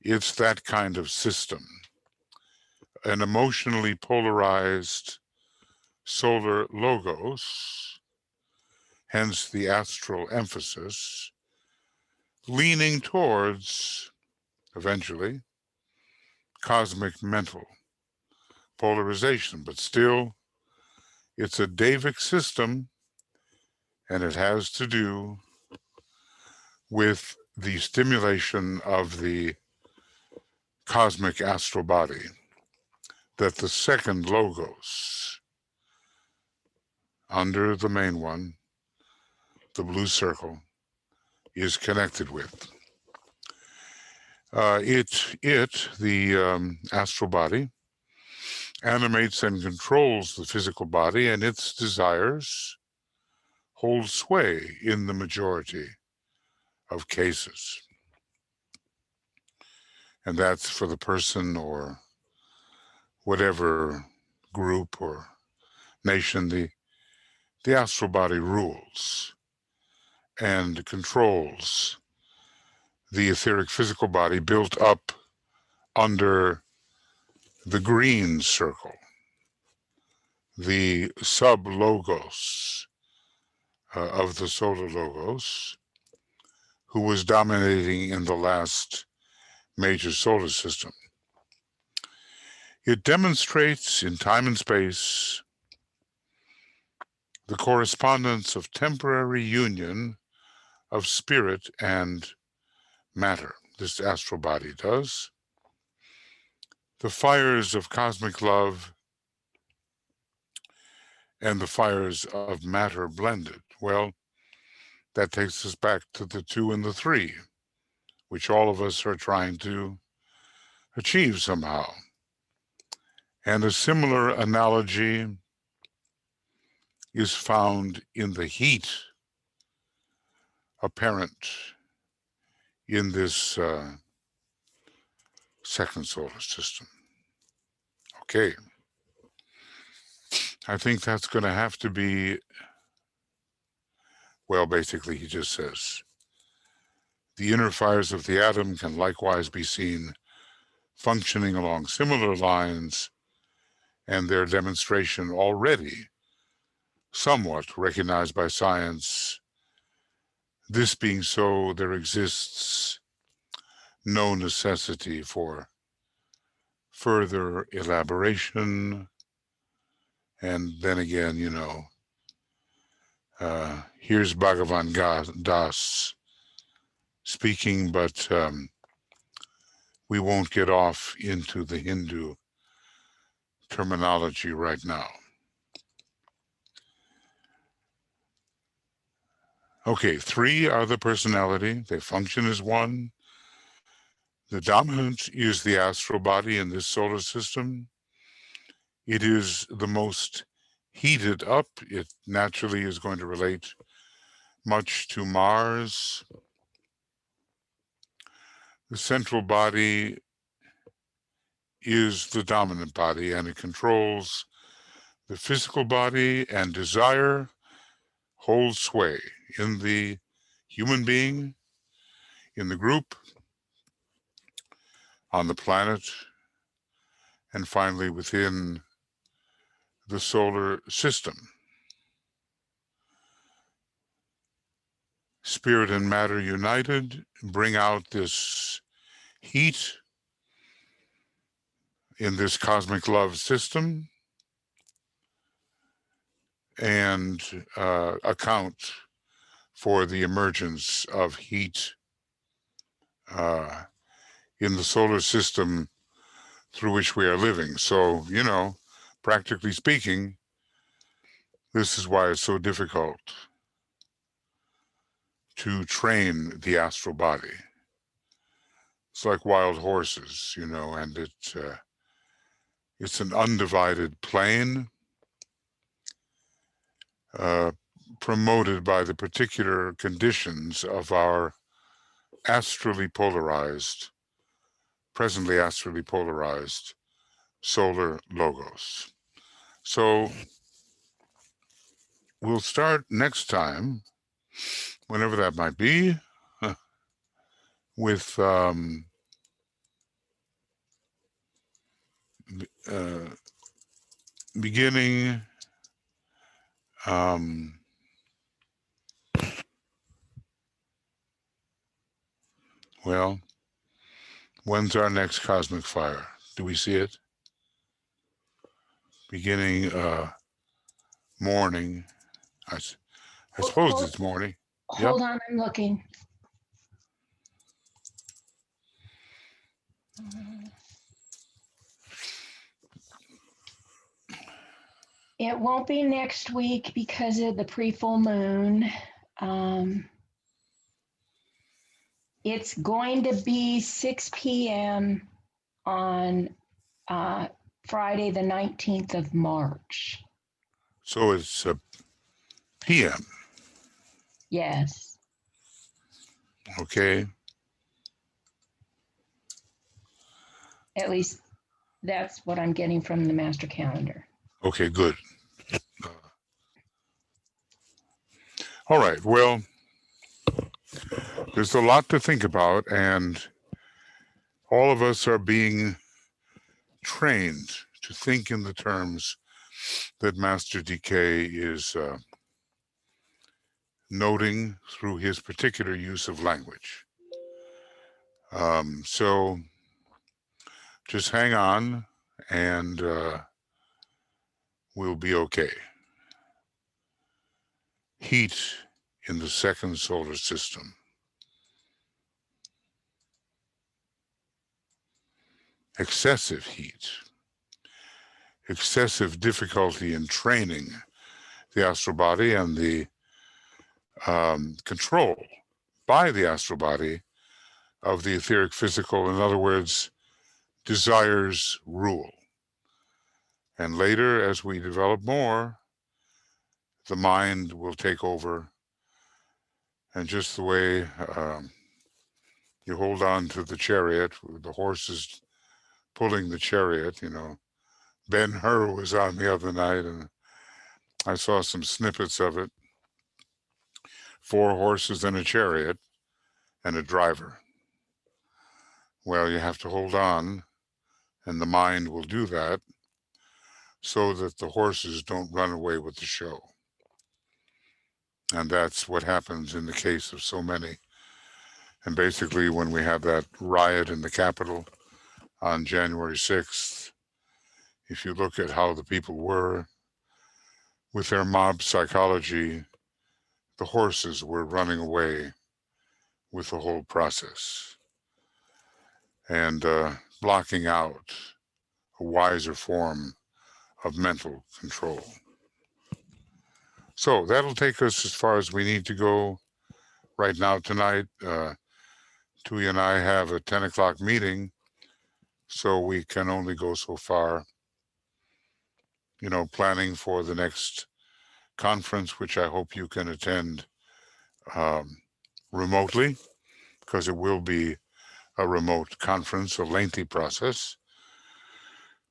it's that kind of system, an emotionally polarized solar logos, hence the astral emphasis, leaning towards, eventually, cosmic mental polarization, but still, it's a Davic system, and it has to do with the stimulation of the cosmic astral body that the second logos, under the main one, the blue circle, is connected with. The astral body, animates and controls the physical body, and its desires hold sway in the majority of cases. And that's for the person or whatever group or nation the astral body rules and controls the etheric physical body built up under the green circle, the sub-logos of the solar logos, who was dominating in the last major solar system. It demonstrates in time and space the correspondence of temporary union of spirit and matter. This astral body does. The fires of cosmic love and the fires of matter blended. Well, that takes us back to the 2 and the 3, which all of us are trying to achieve somehow. And a similar analogy is found in the heat apparent in this second solar system. Okay. I think that's going to have to be, well, basically, he just says, the inner fires of the atom can likewise be seen functioning along similar lines, and their demonstration already somewhat recognized by science. This being so, there exists no necessity for further elaboration. And then again, here's Bhagavan Das speaking, but we won't get off into the Hindu terminology right now. Okay, 3 are the personality. They function as one. The dominant is the astral body in this solar system. It is the most heated up. It naturally is going to relate much to Mars. The central body is the dominant body, and it controls the physical body, and desire holds sway in the human being, in the group, on the planet, and finally within the solar system. Spirit and matter united bring out this heat in this cosmic love system and account for the emergence of heat in the solar system through which we are living. So, practically speaking, this is why it's so difficult to train the astral body. It's like wild horses, and it's an undivided plane promoted by the particular conditions of our astrally polarized, presently astrally polarized solar logos. So we'll start next time, whenever that might be, with beginning well, when's our next cosmic fire? Do we see it? Beginning morning. I suppose it's morning. Hold on, I'm looking. It won't be next week because of the pre-full moon. It's going to be 6 p.m. on Friday, the 19th of March. So it's p.m. Yes. Okay. At least that's what I'm getting from the master calendar. Okay, good. All right. Well, there's a lot to think about, and all of us are being trained to think in the terms that Master DK is noting through his particular use of language. So just hang on, and we'll be okay. Heat in the second solar system. Excessive heat. Excessive difficulty in training the astral body, and the control by the astral body of the etheric physical. In other words, desires rule. And later, as we develop more, the mind will take over. And just the way you hold on to the chariot, the horses pulling the chariot, you know. Ben-Hur was on the other night, and I saw some snippets of it. 4 horses and a chariot and a driver. Well, you have to hold on, and the mind will do that so that the horses don't run away with the show. And that's what happens in the case of so many. And basically, when we have that riot in the Capitol on January 6th, if you look at how the people were with their mob psychology, the horses were running away with the whole process and blocking out a wiser form of mental control. So that'll take us as far as we need to go right now tonight. Tui and I have a 10 o'clock meeting, so we can only go so far. You know, planning for the next conference, which I hope you can attend remotely, because it will be a remote conference, a lengthy process,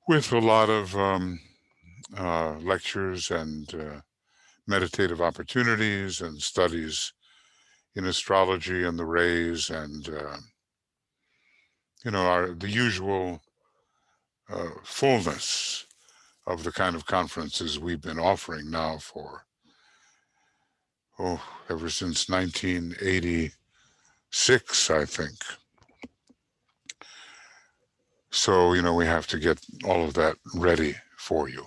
with a lot of lectures and meditative opportunities and studies in astrology and the rays, and you know, the usual fullness of the kind of conferences we've been offering now for ever since 1986, I think. So, you know, we have to get all of that ready for you.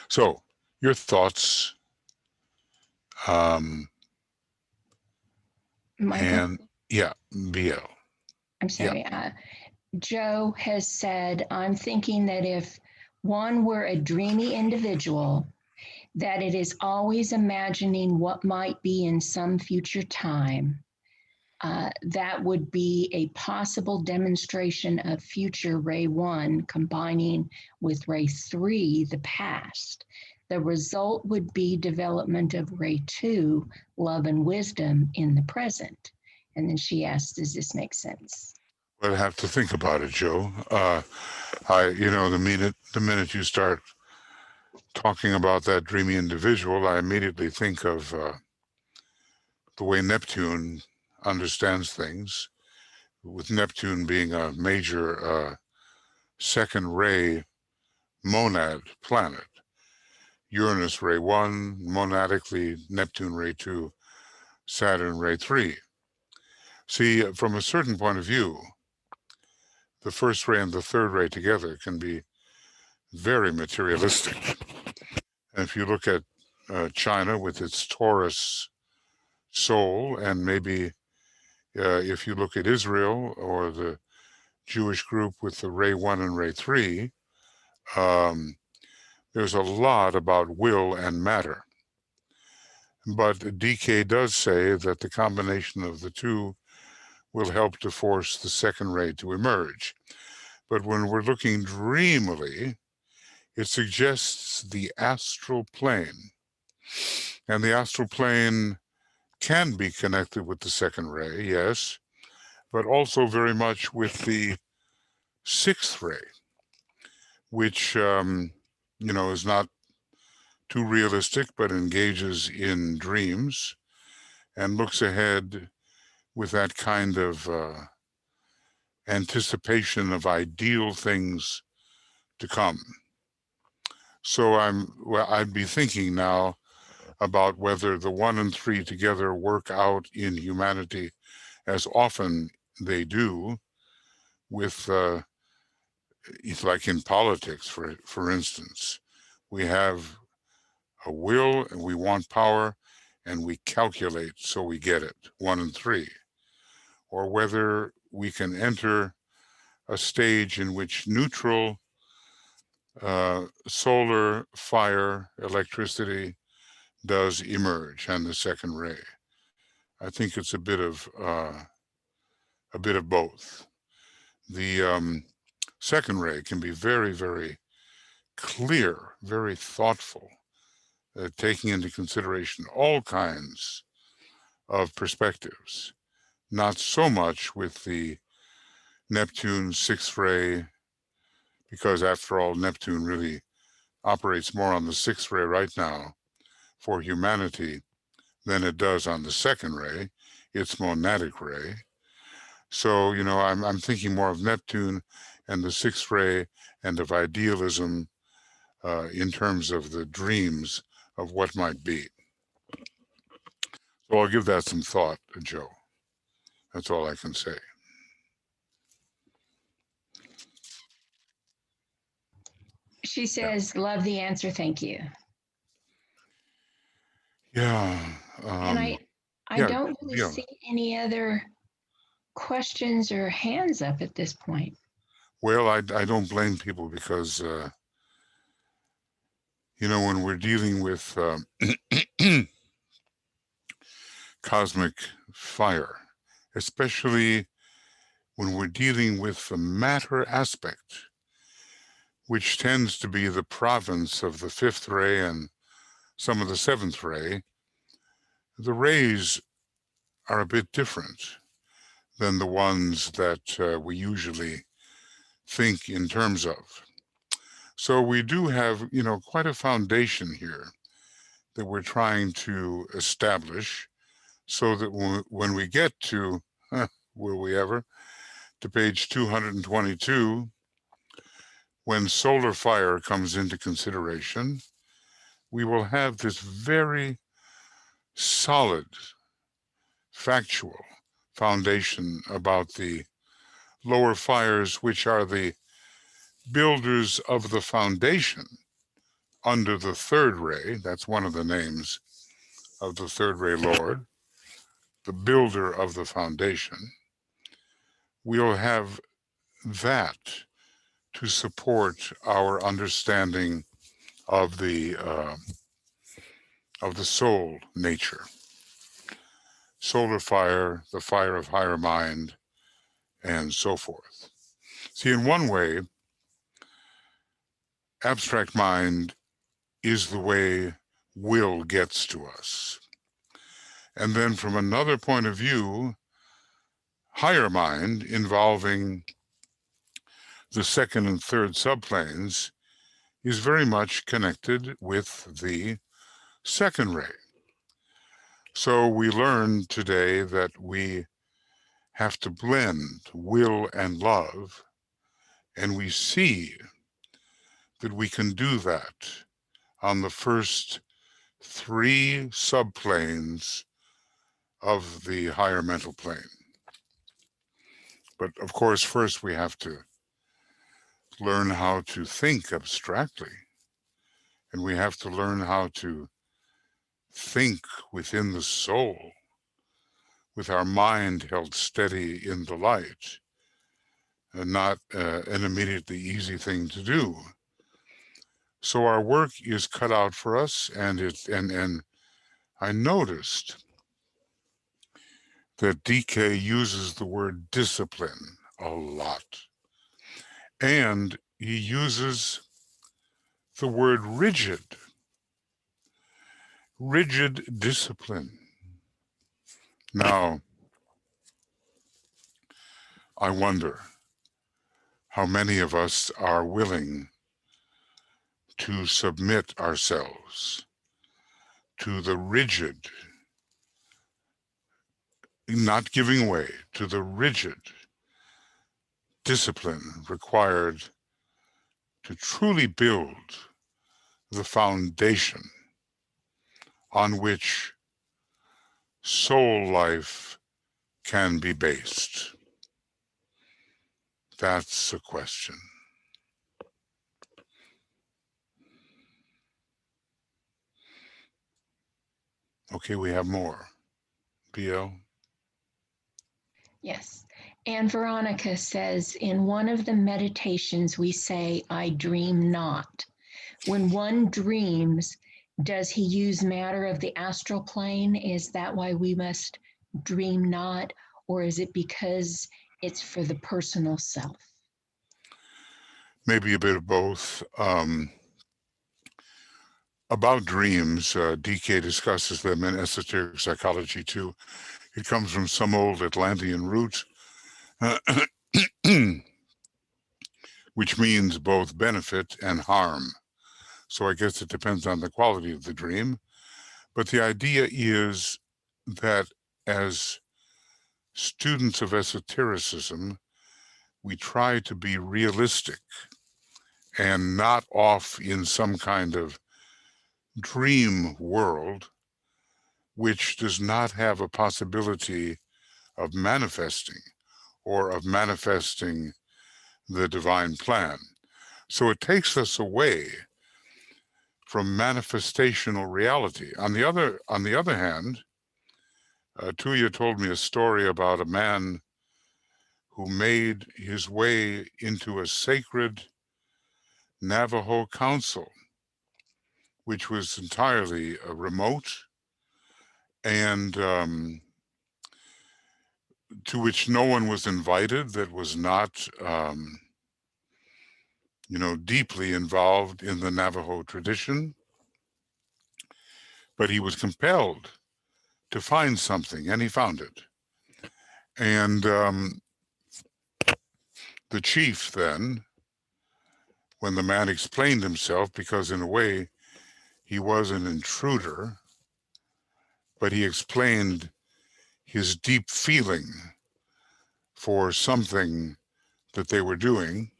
So, your thoughts, Michael? and yeah, BL. I'm sorry. Yeah. Joe has said, I'm thinking that if one were a dreamy individual, that it is always imagining what might be in some future time. That would be a possible demonstration of future Ray 1 combining with Ray 3, the past. The result would be development of ray 2, love and wisdom in the present. And then she asks, does this make sense? Well, I have to think about it, Joe. The minute you start talking about that dreamy individual, I immediately think of the way Neptune understands things, with Neptune being a major second ray monad planet. Uranus ray 1, monadically Neptune ray 2, Saturn ray 3. See, from a certain point of view, the first ray and the third ray together can be very materialistic. And if you look at China with its Taurus soul, and maybe if you look at Israel or the Jewish group with the ray 1 and ray 3, there's a lot about will and matter. But DK does say that the combination of the two will help to force the second ray to emerge. But when we're looking dreamily, it suggests the astral plane. And the astral plane can be connected with the second ray, yes, but also very much with the sixth ray, which, is not too realistic, but engages in dreams and looks ahead with that kind of anticipation of ideal things to come. So I'd be thinking now about whether the 1 and 3 together work out in humanity as often they do with, like in politics, for instance. We have a will and we want power and we calculate so we get it, 1 and 3. Or whether we can enter a stage in which neutral solar, fire, electricity does emerge, and the second ray. I think it's a bit of both. The second ray can be very, very clear, very thoughtful, taking into consideration all kinds of perspectives. Not so much with the Neptune sixth ray, because after all, Neptune really operates more on the sixth ray right now for humanity than it does on the second ray, its monadic ray. So, I'm thinking more of Neptune and the sixth ray and of idealism in terms of the dreams of what might be. So I'll give that some thought, Joe. That's all I can say. She says, love the answer, thank you. Yeah. And I don't really see any other questions or hands up at this point. Well, I don't blame people because, when we're dealing with cosmic fire, especially when we're dealing with the matter aspect, which tends to be the province of the fifth ray and some of the seventh ray, the rays are a bit different than the ones that we usually think in terms of. So we do have, quite a foundation here that we're trying to establish so that when we get to, will we ever, to page 222, when solar fire comes into consideration, we will have this very solid, factual foundation about the lower fires, which are the builders of the foundation under the third ray. That's one of the names of the third ray Lord, the builder of the foundation. We'll have that to support our understanding of the soul nature. Solar fire, the fire of higher mind, and so forth. See, in one way, abstract mind is the way will gets to us. And then from another point of view, higher mind involving the second and third subplanes is very much connected with the second ray. So we learned today that we have to blend will and love, and we see that we can do that on the first three subplanes of the higher mental plane. But of course, first we have to learn how to think abstractly, and we have to learn how to think within the soul, with our mind held steady in the light, and not an immediately easy thing to do. So our work is cut out for us, and I noticed that DK uses the word discipline a lot, and he uses the word rigid discipline. Now, I wonder how many of us are willing to submit ourselves to the rigid, not giving way, to the rigid discipline required to truly build the foundation on which soul life can be based. That's a question. Okay, we have more. BL? Yes. And Veronica says, in one of the meditations, we say, I dream not. When one dreams, does he use matter of the astral plane? Is that why we must dream not? Or is it because it's for the personal self? Maybe a bit of both. About dreams, DK discusses them in esoteric psychology too. It comes from some old Atlantean root, which means both benefit and harm. So I guess it depends on the quality of the dream. But the idea is that as students of esotericism, we try to be realistic and not off in some kind of dream world which does not have a possibility of manifesting or of manifesting the divine plan. So it takes us away from manifestational reality. On the other hand, Tuya told me a story about a man who made his way into a sacred Navajo council, which was entirely remote and to which no one was invited, that was not, deeply involved in the Navajo tradition. But he was compelled to find something, and he found it. And the chief then, when the man explained himself, because in a way he was an intruder, but he explained his deep feeling for something that they were doing,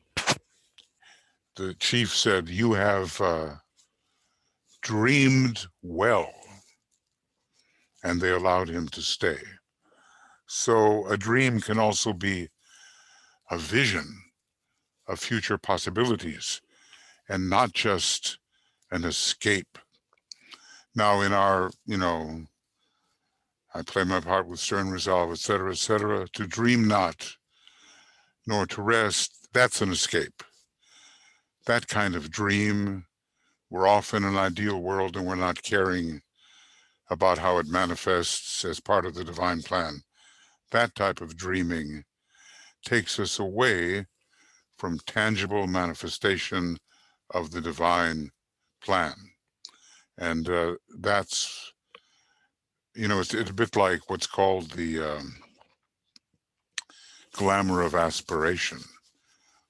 the chief said, "You have dreamed well," and they allowed him to stay. So a dream can also be a vision of future possibilities and not just an escape. Now in our, I play my part with stern resolve, etc., to dream not, nor to rest, that's an escape. That kind of dream, we're off in an ideal world and we're not caring about how it manifests as part of the divine plan. That type of dreaming takes us away from tangible manifestation of the divine plan. And that's, it's a bit like what's called the glamour of aspiration,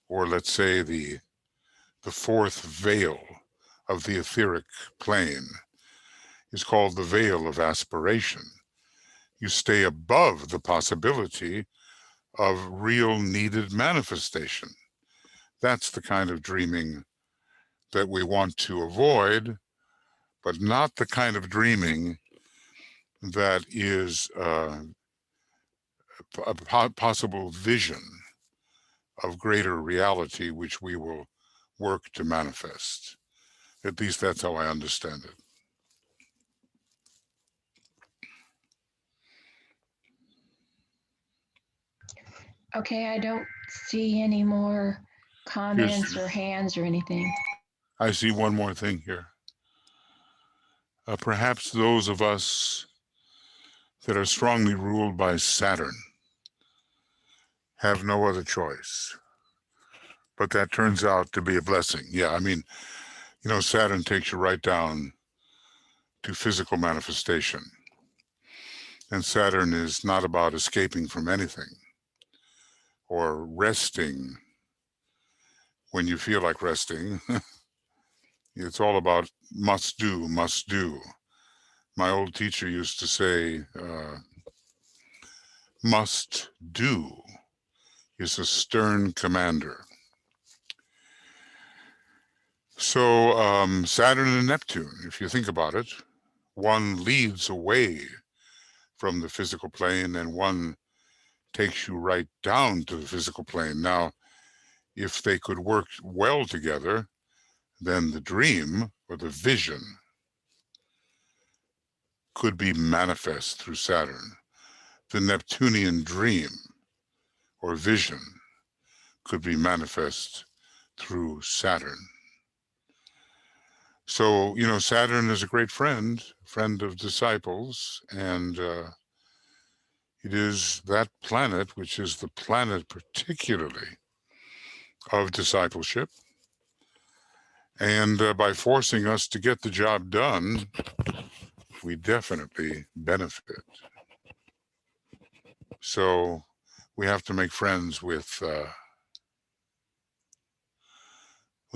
or let's say the fourth veil of the etheric plane is called the veil of aspiration. You stay above the possibility of real needed manifestation. That's the kind of dreaming that we want to avoid, but not the kind of dreaming that is a possible vision of greater reality, which we will work to manifest. At least that's how I understand it. Okay, I don't see any more comments or hands or anything. I see one more thing here. Perhaps those of us that are strongly ruled by Saturn have no other choice. But that turns out to be a blessing. Yeah, I mean, Saturn takes you right down to physical manifestation. And Saturn is not about escaping from anything or resting when you feel like resting. It's all about must do, must do. My old teacher used to say, must do is a stern commander. So Saturn and Neptune, if you think about it, one leads away from the physical plane and one takes you right down to the physical plane. Now, if they could work well together, then the dream or the vision could be manifest through Saturn. The Neptunian dream or vision could be manifest through Saturn. So, Saturn is a great friend of disciples, and it is that planet, which is the planet particularly of discipleship. And by forcing us to get the job done, we definitely benefit. So we have to make friends with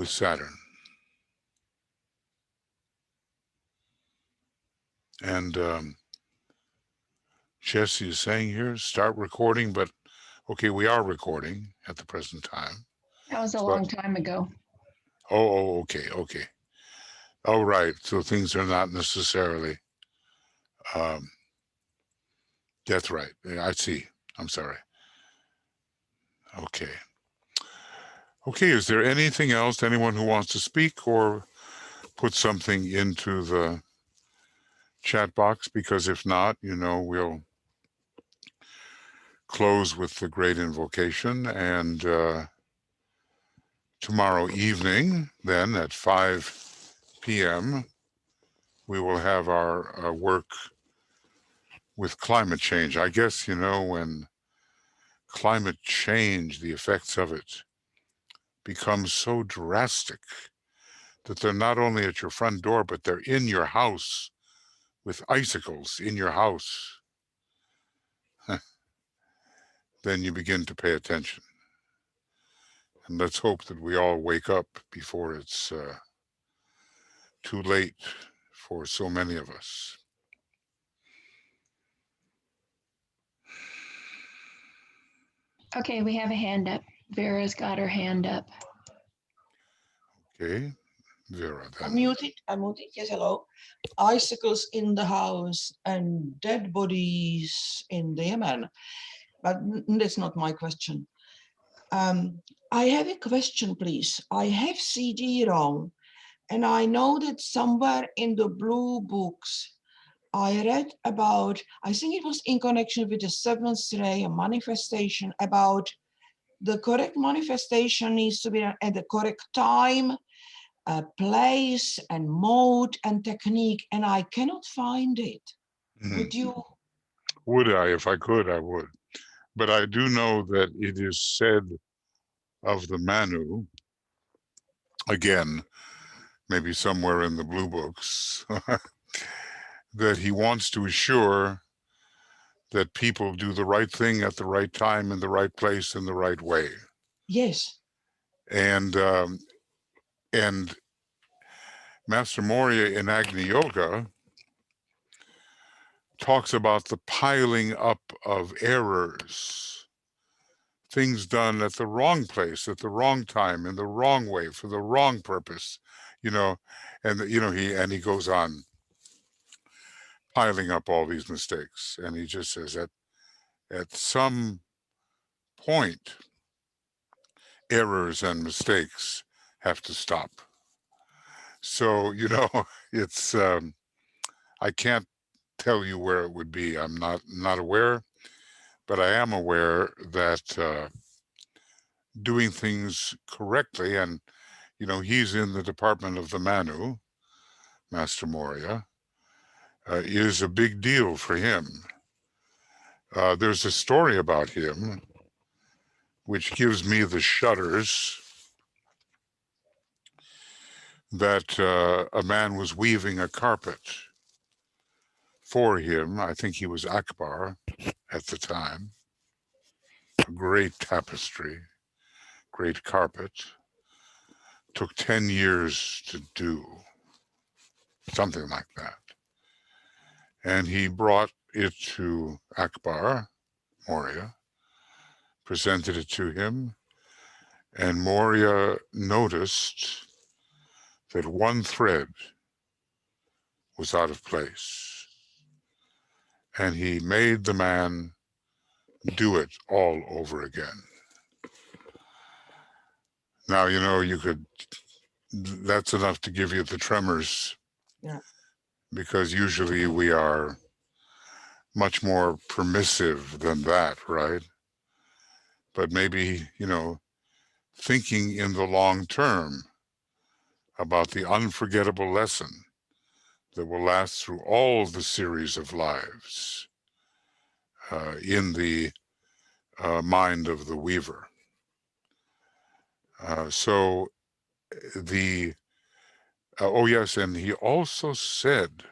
Saturn. And Jesse is saying here, start recording, but okay, we are recording at the present time. That was a long time ago. Oh, okay. Oh, right. So things are not necessarily, that's right. I see. I'm sorry. Okay. Okay, is there anything else, anyone who wants to speak or put something into the chat box? Because if not, we'll close with the great invocation, and tomorrow evening, then at 5 p.m., we will have our work with climate change. I guess, when climate change, the effects of it become so drastic that they're not only at your front door, but they're in your house with icicles in your house, then you begin to pay attention. And let's hope that we all wake up before it's too late for so many of us. Okay, we have a hand up. Vera's got her hand up. Okay, Vera. Then. I'm muted. Yes, hello. Icicles in the house and dead bodies in the Yemen. But that's not my question. I have a question, please. I have CD-ROM, and I know that somewhere in the blue books, I read about, I think it was in connection with the seventh ray, a manifestation about the correct manifestation needs to be at the correct time, place and mode and technique, and I cannot find it. Would you? Would I? If I could, I would. But I do know that it is said of the Manu, again, maybe somewhere in the blue books, that he wants to assure that people do the right thing at the right time, in the right place, in the right way. Yes. And Master Moria in Agni Yoga talks about the piling up of errors, things done at the wrong place, at the wrong time, in the wrong way, for the wrong purpose, and he goes on piling up all these mistakes. And he just says that at some point, errors and mistakes have to stop. So, it's, I can't tell you where it would be. I'm not aware, but I am aware that doing things correctly, and, he's in the department of the Manu, Master Moria, is a big deal for him. There's a story about him which gives me the shudders, that a man was weaving a carpet for him. I think he was Akbar at the time. A great tapestry, great carpet. Took 10 years to do, something like that. And he brought it to Akbar, Moria, presented it to him, and Moria noticed that one thread was out of place. And he made the man do it all over again. Now, that's enough to give you the tremors. Yeah. Because usually we are much more permissive than that, right? But maybe, thinking in the long term about the unforgettable lesson that will last through all the series of lives in the mind of the weaver. Oh yes, and he also said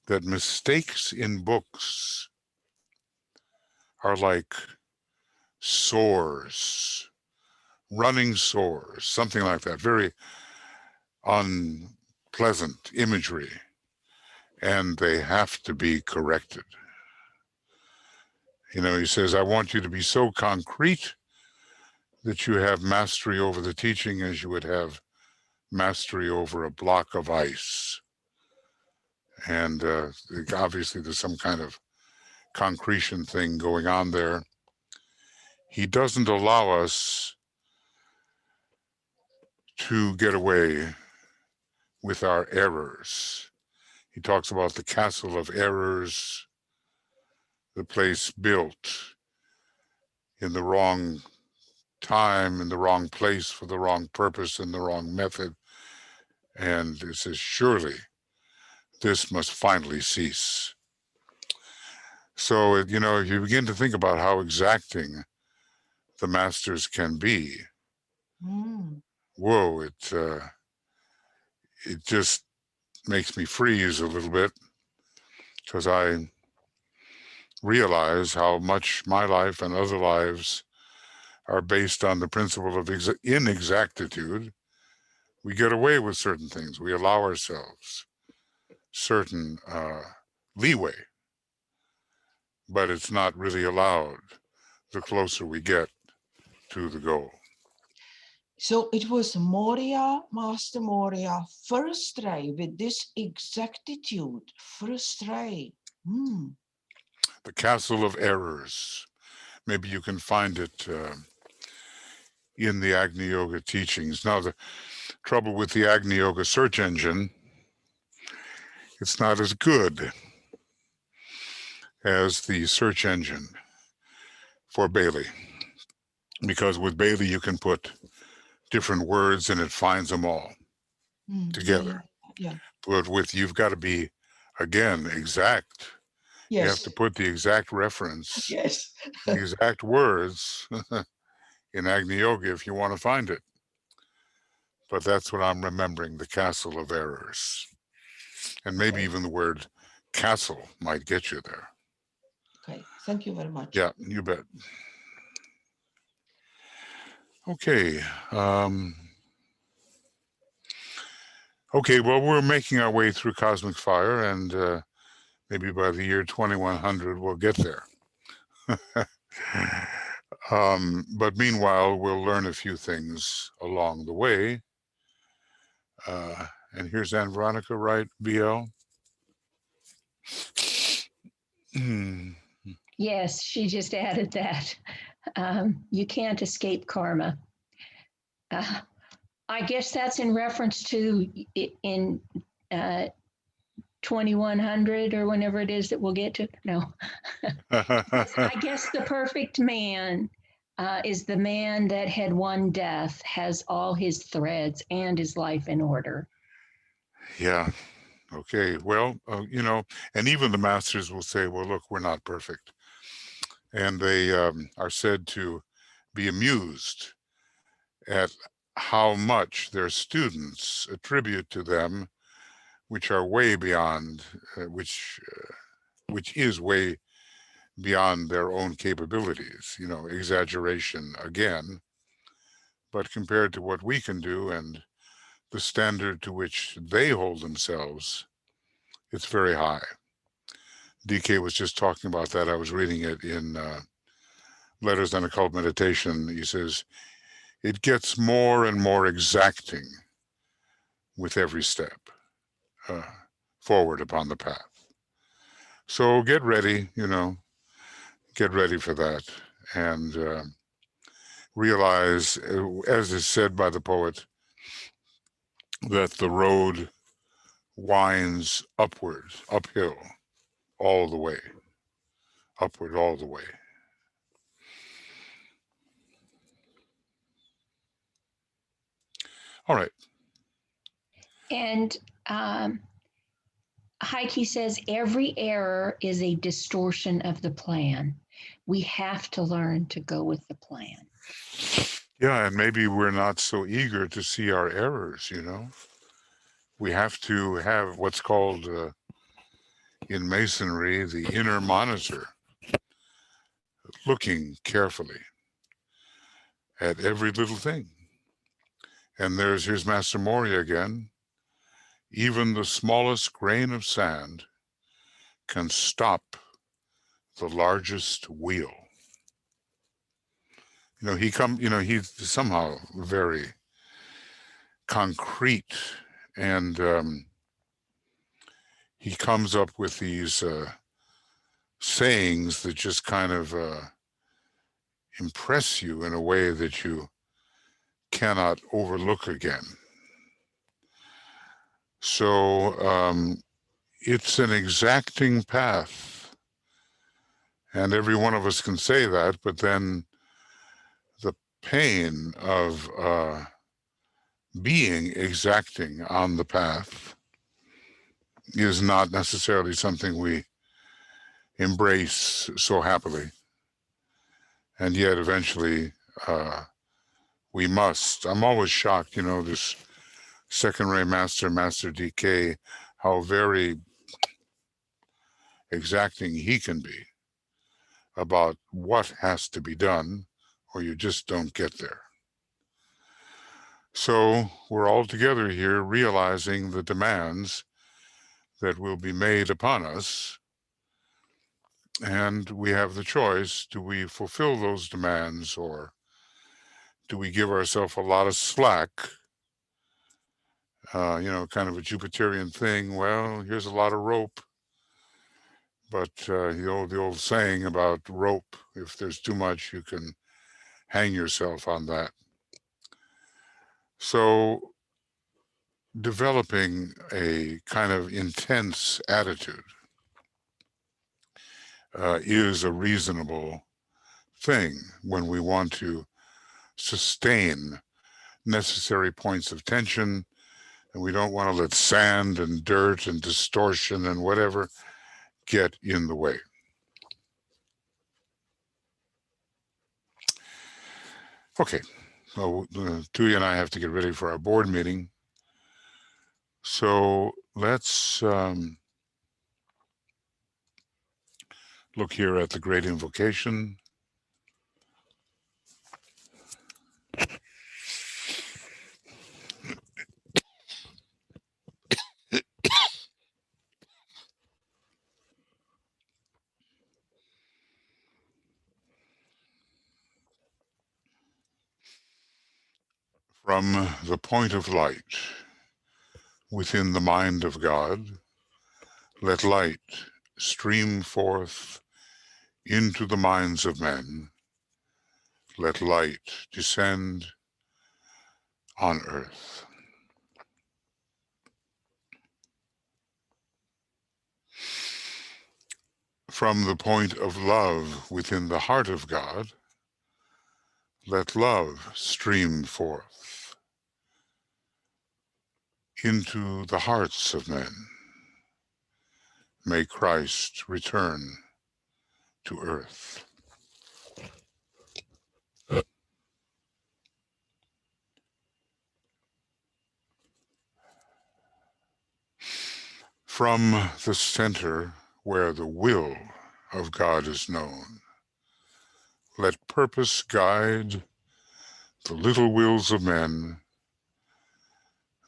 that mistakes in books are like sores, running sores, something like that, very unpleasant imagery, and they have to be corrected. He says, I want you to be so concrete that you have mastery over the teaching as you would have mastery over a block of ice. And obviously there's some kind of concretion thing going on there. He doesn't allow us to get away with our errors. He talks about the castle of errors, the place built in the wrong time, in the wrong place, for the wrong purpose, in the wrong method. And it says, surely this must finally cease. So, if you begin to think about how exacting the masters can be, whoa, it just makes me freeze a little bit, because I realize how much my life and other lives are based on the principle of inexactitude. We get away with certain things. We allow ourselves certain leeway, but it's not really allowed the closer we get to the goal. So it was Master Moria, first try with this exactitude, first try. The Castle of Errors. Maybe you can find it in the Agni Yoga teachings. Now, the trouble with the Agni Yoga search engine, it's not as good as the search engine for Bailey, because with Bailey you can put different words and it finds them all together. Yeah. But you've got to be, again, exact. Yes. You have to put the exact reference, yes, the exact words in Agni Yoga if you want to find it. but that's what I'm remembering, the castle of errors. And maybe Okay. even the word castle might get you there. Okay, thank you very much. Yeah, you bet. Okay. Okay, well, we're making our way through cosmic fire, and maybe by the year 2100, we'll get there. But meanwhile, we'll learn a few things along the way. And here's Anne Veronica, right, BL? Yes, she just added that. You can't escape karma. I guess that's in reference to in 2100 or whenever it is that we'll get to. No, I guess the perfect man is the man that had won death, has all his threads and his life in order. Yeah. Okay. Well, you know, and even the masters will say, well, look, we're not perfect. And they are said to be amused at how much their students attribute to them, which are way beyond, which is way beyond their own capabilities, you know, exaggeration again. But compared to what we can do and the standard to which they hold themselves, it's very high. DK was just talking about that. I was reading it in Letters on Occult Meditation. He says, it gets more and more exacting with every step forward upon the path. So get ready, you know, get ready for that. And realize, as is said by the poet, that the road winds upward, uphill, all the way, upward all the way. All right. And Heike says every error is a distortion of the plan. We have to learn to go with the plan. Yeah, and maybe we're not so eager to see our errors, you know. We have to have what's called in Masonry the inner monitor, looking carefully at every little thing. And here's Master Moria again. Even the smallest grain of sand can stop the largest wheel. You know, he's somehow very concrete, and he comes up with these sayings that just kind of impress you in a way that you cannot overlook again. So it's an exacting path, and every one of us can say that, but then the pain of being exacting on the path is not necessarily something we embrace so happily. And yet eventually we must. I'm always shocked, you know, this second ray master, Master DK, how very exacting he can be about what has to be done, or you just don't get there. So we're all together here realizing the demands that will be made upon us, and we have the choice: do we fulfill those demands, or do we give ourselves a lot of slack? You know, kind of a Jupiterian thing. Well, here's a lot of rope, but the old saying about rope: if there's too much, you can hang yourself on that. So developing a kind of intense attitude is a reasonable thing when we want to sustain necessary points of tension, and we don't want to let sand and dirt and distortion and whatever get in the way. Okay, Well, Tuya and I have to get ready for our board meeting. So let's look here at the Great Invocation. From the point of light within the mind of God, let light stream forth into the minds of men. Let light descend on earth. From the point of love within the heart of God, let love stream forth into the hearts of men. May Christ return to earth. From the center where the will of God is known, let purpose guide the little wills of men,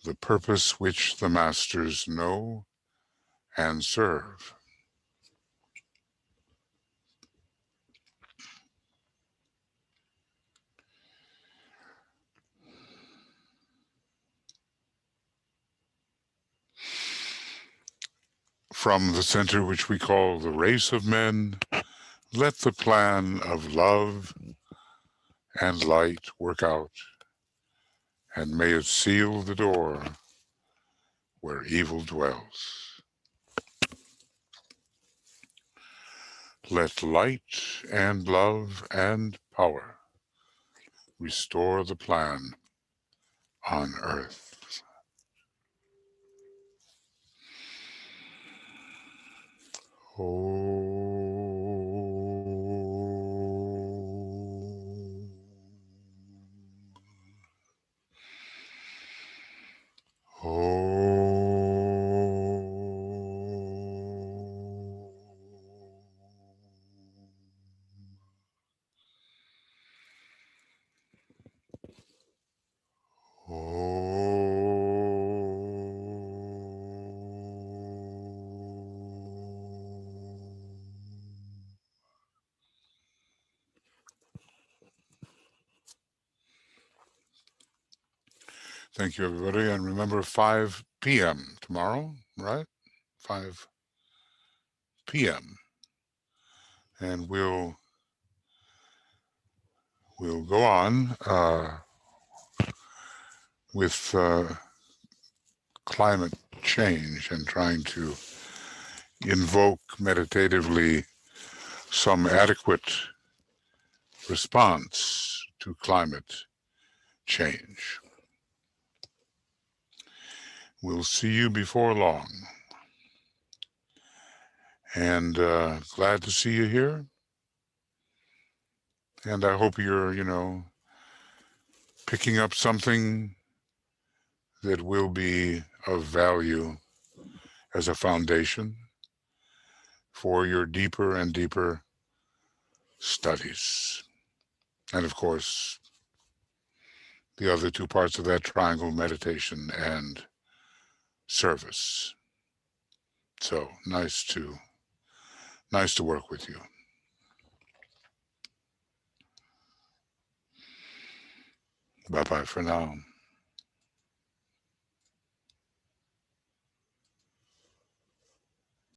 the purpose which the masters know and serve. From the center which we call the race of men, let the plan of love and light work out, and may it seal the door where evil dwells. Let light and love and power restore the plan on earth. Thank you, everybody. And remember, 5 p.m. tomorrow, right? 5 p.m. And we'll go on with climate change and trying to invoke meditatively some adequate response to climate change. We'll see you before long. And glad to see you here. And I hope you're, picking up something that will be of value as a foundation for your deeper and deeper studies. And of course, the other two parts of that triangle, meditation and service. So nice to work with you. Bye-bye for now.